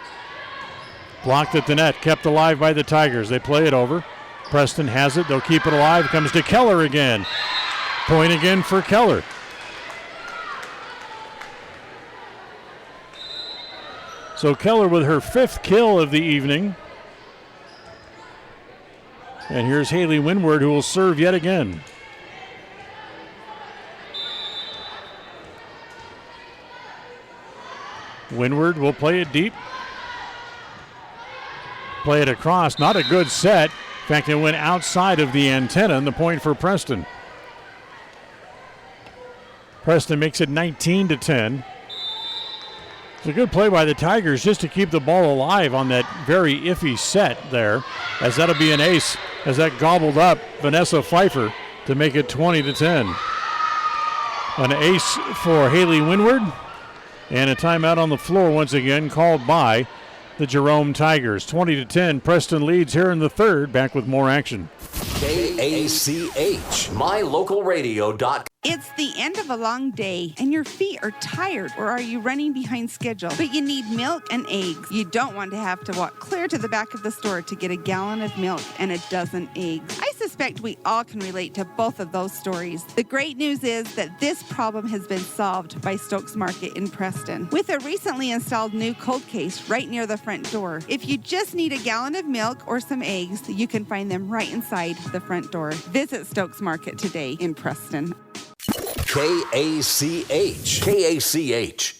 [SPEAKER 2] Blocked at the net, kept alive by the Tigers. They play it over. Preston has it. They'll keep it alive. Comes to Keller again. Point again for Keller. So Keller with her 5th kill of the evening. And here's Haley Windward, who will serve yet again. Windward will play it deep. Play it across. Not a good set. In fact, it went outside of the antenna, and the point for Preston. Preston makes it 19-10. It's a good play by the Tigers just to keep the ball alive on that very iffy set there, as that'll be an ace as that gobbled up Vanessa Pfeiffer to make it 20-10. An ace for Haley Windward, and a timeout on the floor once again called by the Jerome Tigers. 20-10, Preston leads here in the third. Back with more action.
[SPEAKER 1] KACH, mylocalradio.com.
[SPEAKER 3] It's the end of a long day, and your feet are tired, or are you running behind schedule? But you need milk and eggs. You don't want to have to walk clear to the back of the store to get a gallon of milk and a dozen eggs. I suspect we all can relate to both of those stories. The great news is that this problem has been solved by Stokes Market in Preston with a recently installed new cold case right near the front door. If you just need a gallon of milk or some eggs, you can find them right inside the front door. Visit Stokes Market today in Preston.
[SPEAKER 1] KACH. KACH.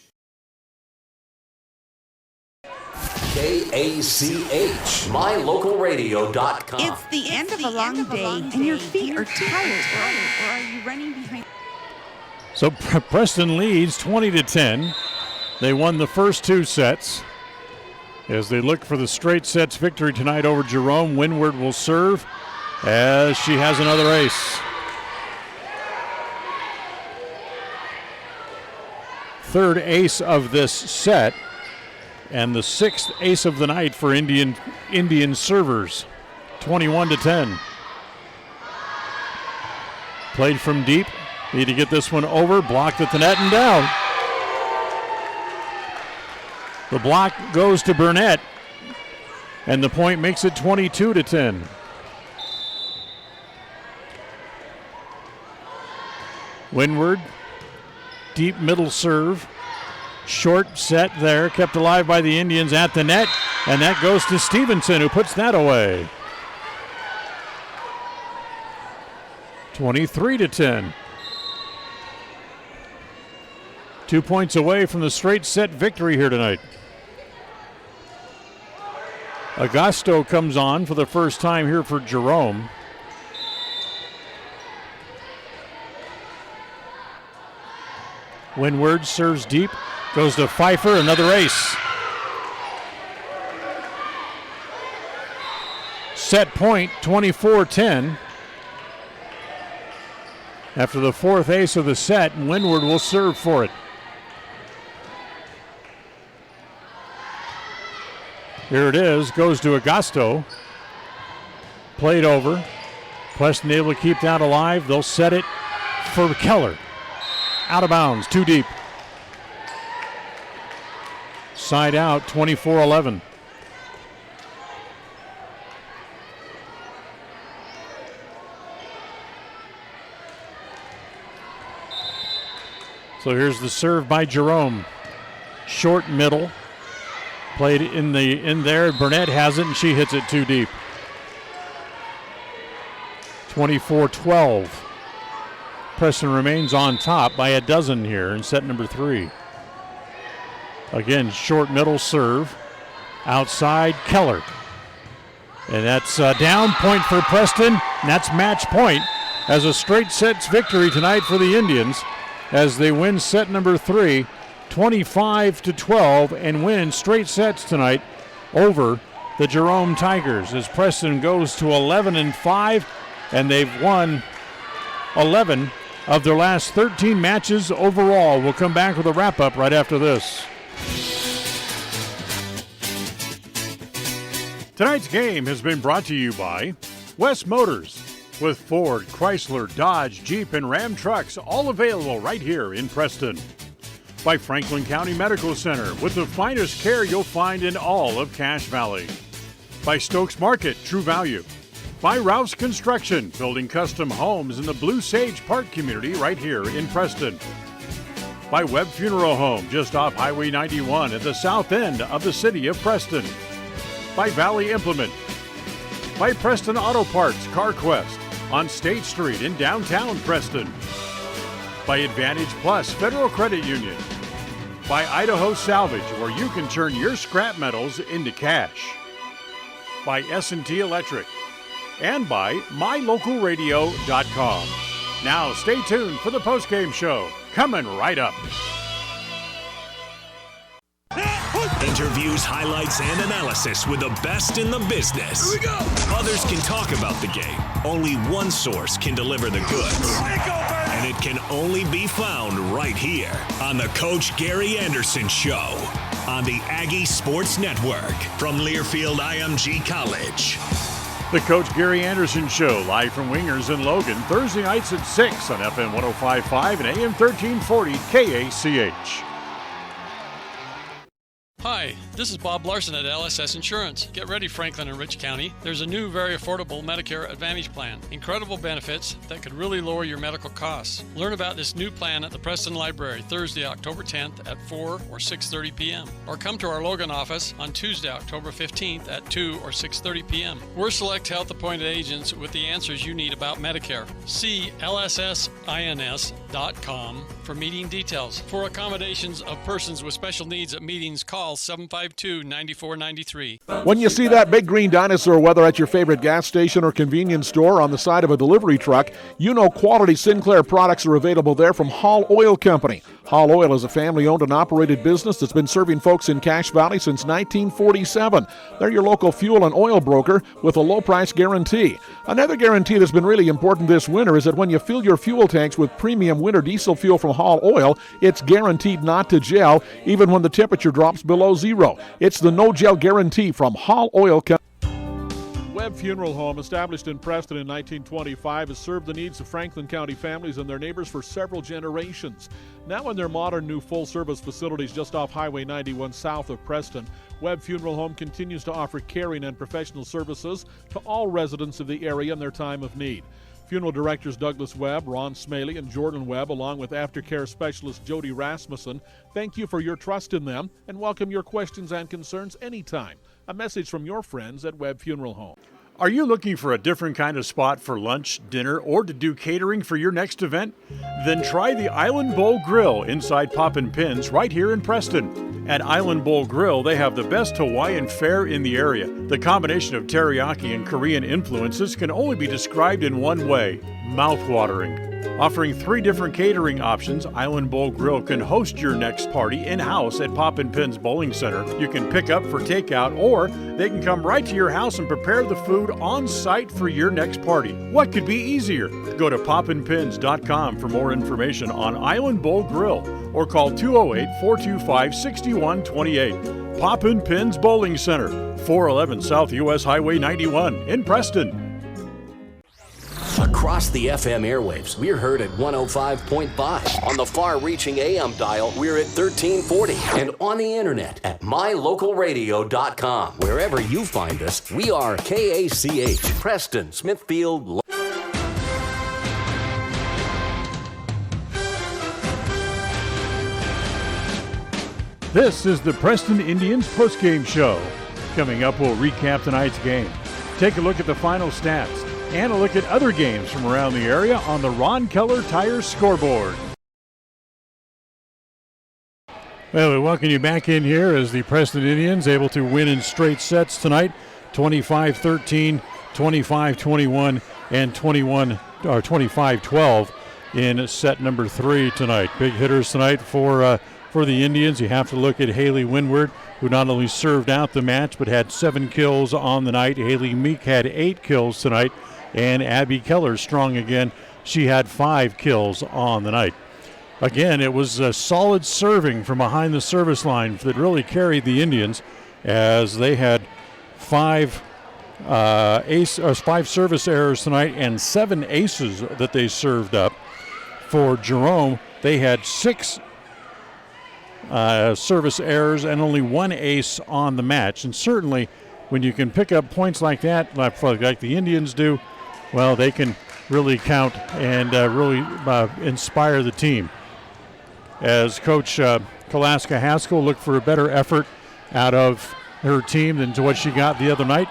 [SPEAKER 1] KACH, mylocalradio.com.
[SPEAKER 3] It's the end of a long day, and your feet are tired, or are you running behind?
[SPEAKER 2] So Preston leads 20-10. They won the first two sets. As they look for the straight sets victory tonight over Jerome, Windward will serve as she has another ace. Third ace of this set, and the sixth ace of the night for Indian servers. 21-10. Played from deep. Need to get this one over. Blocked at the net and down. The block goes to Burnett, and the point makes it 22-10. Windward, deep middle serve. Short set there, kept alive by the Indians at the net, and that goes to Stevenson, who puts that away. 23-10. 2 points away from the straight set victory here tonight. Augusto comes on for the first time here for Jerome. Windward serves deep, goes to Pfeiffer, another ace. Set point, 24-10. After the fourth ace of the set, Windward will serve for it. Here it is, goes to Augusto. Played over. Preston able to keep that alive. They'll set it for Keller. Out of bounds, too deep. Side out, 24-11. So here's the serve by Jerome. Short middle. Played in there. Burnett has it, and she hits it too deep. 24-12. Preston remains on top by a dozen here in set number 3. Again, short middle serve. Outside, Keller. And that's down, point for Preston. And that's match point as a straight sets victory tonight for the Indians as they win set number 3, 25-12, and win straight sets tonight over the Jerome Tigers as Preston goes to 11-5, and they've won 11 of their last 13 matches overall. We'll come back with a wrap-up right after this. Tonight's game has been brought to you by West Motors, with Ford, Chrysler, Dodge, Jeep, and Ram trucks all available right here in Preston. By Franklin County Medical Center, with the finest care you'll find in all of Cache Valley. By Stokes Market, True Value. By Rouse Construction, building custom homes in the Blue Sage Park community right here in Preston. By Webb Funeral Home, just off Highway 91 at the south end of the city of Preston. By Valley Implement. By Preston Auto Parts, CarQuest on State Street in downtown Preston. By Advantage Plus Federal Credit Union. By Idaho Salvage, where you can turn your scrap metals into cash. By S&T Electric. And by mylocalradio.com. Now stay tuned for the postgame show, coming right up.
[SPEAKER 6] Interviews, highlights, and analysis with the best in the business. Here we go. Others can talk about the game. Only one source can deliver the goods. And it can only be found right here on the Coach Gary Anderson Show on the Aggie Sports Network from Learfield IMG College.
[SPEAKER 2] The Coach Gary Anderson Show, live from Wingers in Logan, Thursday nights at 6 on FM 105.5 and AM 1340 KACH.
[SPEAKER 4] Hi, This is Bob Larson at LSS Insurance. Get ready, Franklin and Rich County. There's a new, very affordable Medicare Advantage plan. Incredible benefits that could really lower your medical costs. Learn about this new plan at the Preston Library Thursday, October 10th at 4 or 6:30 p.m. Or come to our Logan office on Tuesday, October 15th at 2 or 6:30 p.m. We're select health-appointed agents with the answers you need about Medicare. See lssins.com for meeting details. For accommodations of persons with special needs at meetings, call 752-9493.
[SPEAKER 7] When you see that big green dinosaur, whether at your favorite gas station or convenience store on the side of a delivery truck, you know quality Sinclair products are available there from Hall Oil Company. Hall Oil is a family-owned and operated business that's been serving folks in Cache Valley since 1947. They're your local fuel and oil broker with a low-price guarantee. Another guarantee that's been really important this winter is that when you fill your fuel tanks with premium winter diesel fuel from Hall Oil, it's guaranteed not to gel even when the temperature drops below zero. It's the no-gel guarantee from Hall Oil Company. Webb Funeral Home, established in Preston in 1925, has served the needs of Franklin County families and their neighbors for several generations. Now in their modern new full-service facilities just off Highway 91 south of Preston, Webb Funeral Home continues to offer caring and professional services to all residents of the area in their time of need. Funeral directors Douglas Webb, Ron Smaley, and Jordan Webb, along with aftercare specialist Jody Rasmussen, thank you for your trust in them and welcome your questions and concerns anytime. A message from your friends at Webb Funeral Home.
[SPEAKER 2] Are you looking for a different kind of spot for lunch, dinner, or to do catering for your next event? Then try the Island Bowl Grill inside Poppin' Pins right here in Preston. At Island Bowl Grill, they have the best Hawaiian fare in the area. The combination of teriyaki and Korean influences can only be described in one way: mouth-watering. Offering 3 different catering options, Island Bowl Grill can host your next party in-house at Poppin' Pins Bowling Center. You can pick up for takeout, or they can come right to your house and prepare the food on-site for your next party. What could be easier? Go to poppinpins.com for more information on Island Bowl Grill, or call 208-425-6128. Poppin' Pins Bowling Center, 411 South US Highway 91 in Preston.
[SPEAKER 1] Across the FM airwaves, we're heard at 105.5. On the far-reaching AM dial, we're at 1340. And on the internet at mylocalradio.com. Wherever you find us, we are KACH, Preston, Smithfield.
[SPEAKER 2] This is the Preston Indians postgame show. Coming up, we'll recap tonight's game, take a look at the final stats, and a look at other games from around the area on the Ron Keller Tire scoreboard. Well, we welcome you back in here as the Preston Indians able to win in straight sets tonight, 25-13, 25-21, and 25-12 in set number 3 tonight. Big hitters tonight for the Indians. You have to look at Haley Windward, who not only served out the match but had 7 kills on the night. Haley Meek had 8 kills tonight. And Abby Keller strong again. She had 5 kills on the night. Again, it was a solid serving from behind the service line that really carried the Indians, as they had 5 service errors tonight and 7 aces that they served up. For Jerome, they had 6 service errors and only 1 ace on the match. And certainly, when you can pick up points like that, like the Indians do, well, they can really count and really inspire the team. As Coach Kalaska Haskell looked for a better effort out of her team than to what she got the other night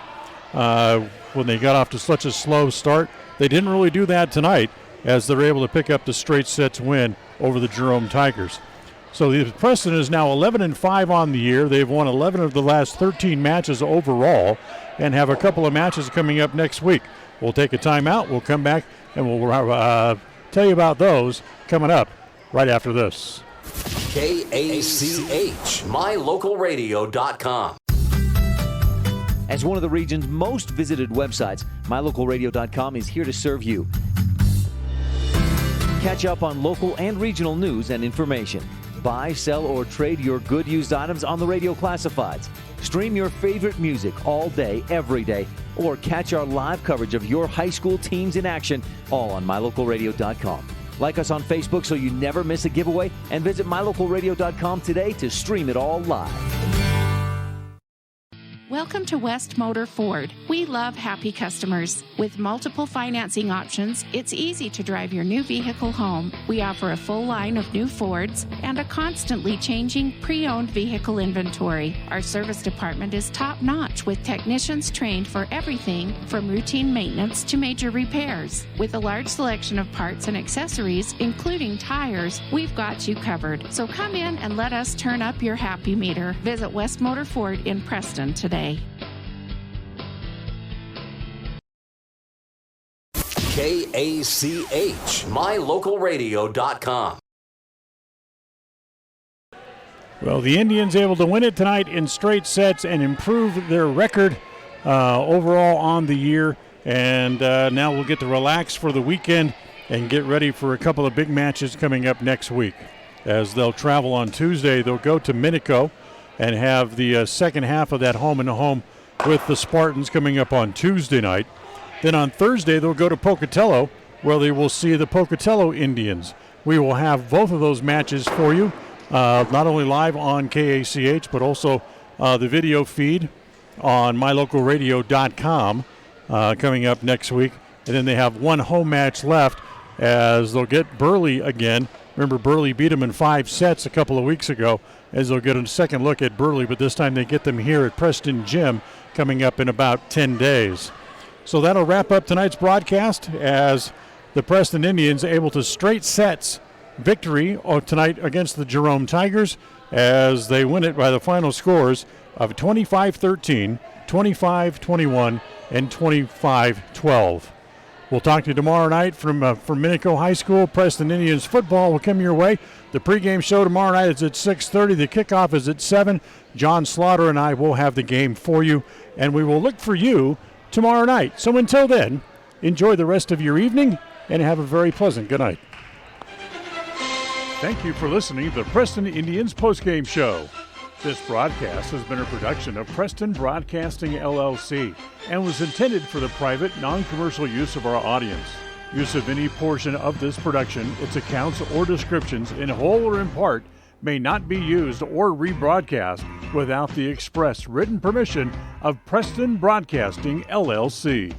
[SPEAKER 2] when they got off to such a slow start. They didn't really do that tonight, as they're able to pick up the straight sets win over the Jerome Tigers. So the Preston is now 11-5 on the year. They've won 11 of the last 13 matches overall and have a couple of matches coming up next week. We'll take a timeout. We'll come back and we'll tell you about those coming up right after this.
[SPEAKER 1] KACH, mylocalradio.com.
[SPEAKER 8] As one of the region's most visited websites, mylocalradio.com is here to serve you. Catch up on local and regional news and information. Buy, sell, or trade your good used items on the radio classifieds. Stream your favorite music all day, every day, or catch our live coverage of your high school teams in action, all on mylocalradio.com. Like us on Facebook so you never miss a giveaway, and visit mylocalradio.com today to stream it all live.
[SPEAKER 21] Welcome to West Motor Ford. We love happy customers. With multiple financing options, it's easy to drive your new vehicle home. We offer a full line of new Fords and a constantly changing pre-owned vehicle inventory. Our service department is top-notch with technicians trained for everything from routine maintenance to major repairs. With a large selection of parts and accessories, including tires, we've got you covered. So come in and let us turn up your happy meter. Visit West Motor Ford in Preston today.
[SPEAKER 1] KACH, mylocalradio.com.
[SPEAKER 2] Well, the Indians able to win it tonight in straight sets and improve their record overall on the year. And now we'll get to relax for the weekend and get ready for a couple of big matches coming up next week. As they'll travel on Tuesday, they'll go to Minico and have the second half of that home-and-home with the Spartans coming up on Tuesday night. Then on Thursday, they'll go to Pocatello, where they will see the Pocatello Indians. We will have both of those matches for you, not only live on KACH, but also the video feed on mylocalradio.com coming up next week. And then they have one home match left as they'll get Burley again. Remember, Burley beat them in 5 sets a couple of weeks ago, as they'll get a second look at Burley, but this time they get them here at Preston Gym coming up in about 10 days. So that'll wrap up tonight's broadcast as the Preston Indians able to straight sets victory tonight against the Jerome Tigers as they win it by the final scores of 25-13, 25-21, and 25-12. We'll talk to you tomorrow night from Minico High School. Preston Indians football will come your way. The pregame show tomorrow night is at 6:30. The kickoff is at 7. John Slaughter and I will have the game for you, and we will look for you tomorrow night. So until then, enjoy the rest of your evening and have a very pleasant good night. Thank you for listening to the Preston Indians postgame show. This broadcast has been a production of Preston Broadcasting, LLC, and was intended for the private, non-commercial use of our audience. Use of any portion of this production, its accounts or descriptions, in whole or in part, may not be used or rebroadcast without the express written permission of Preston Broadcasting, LLC.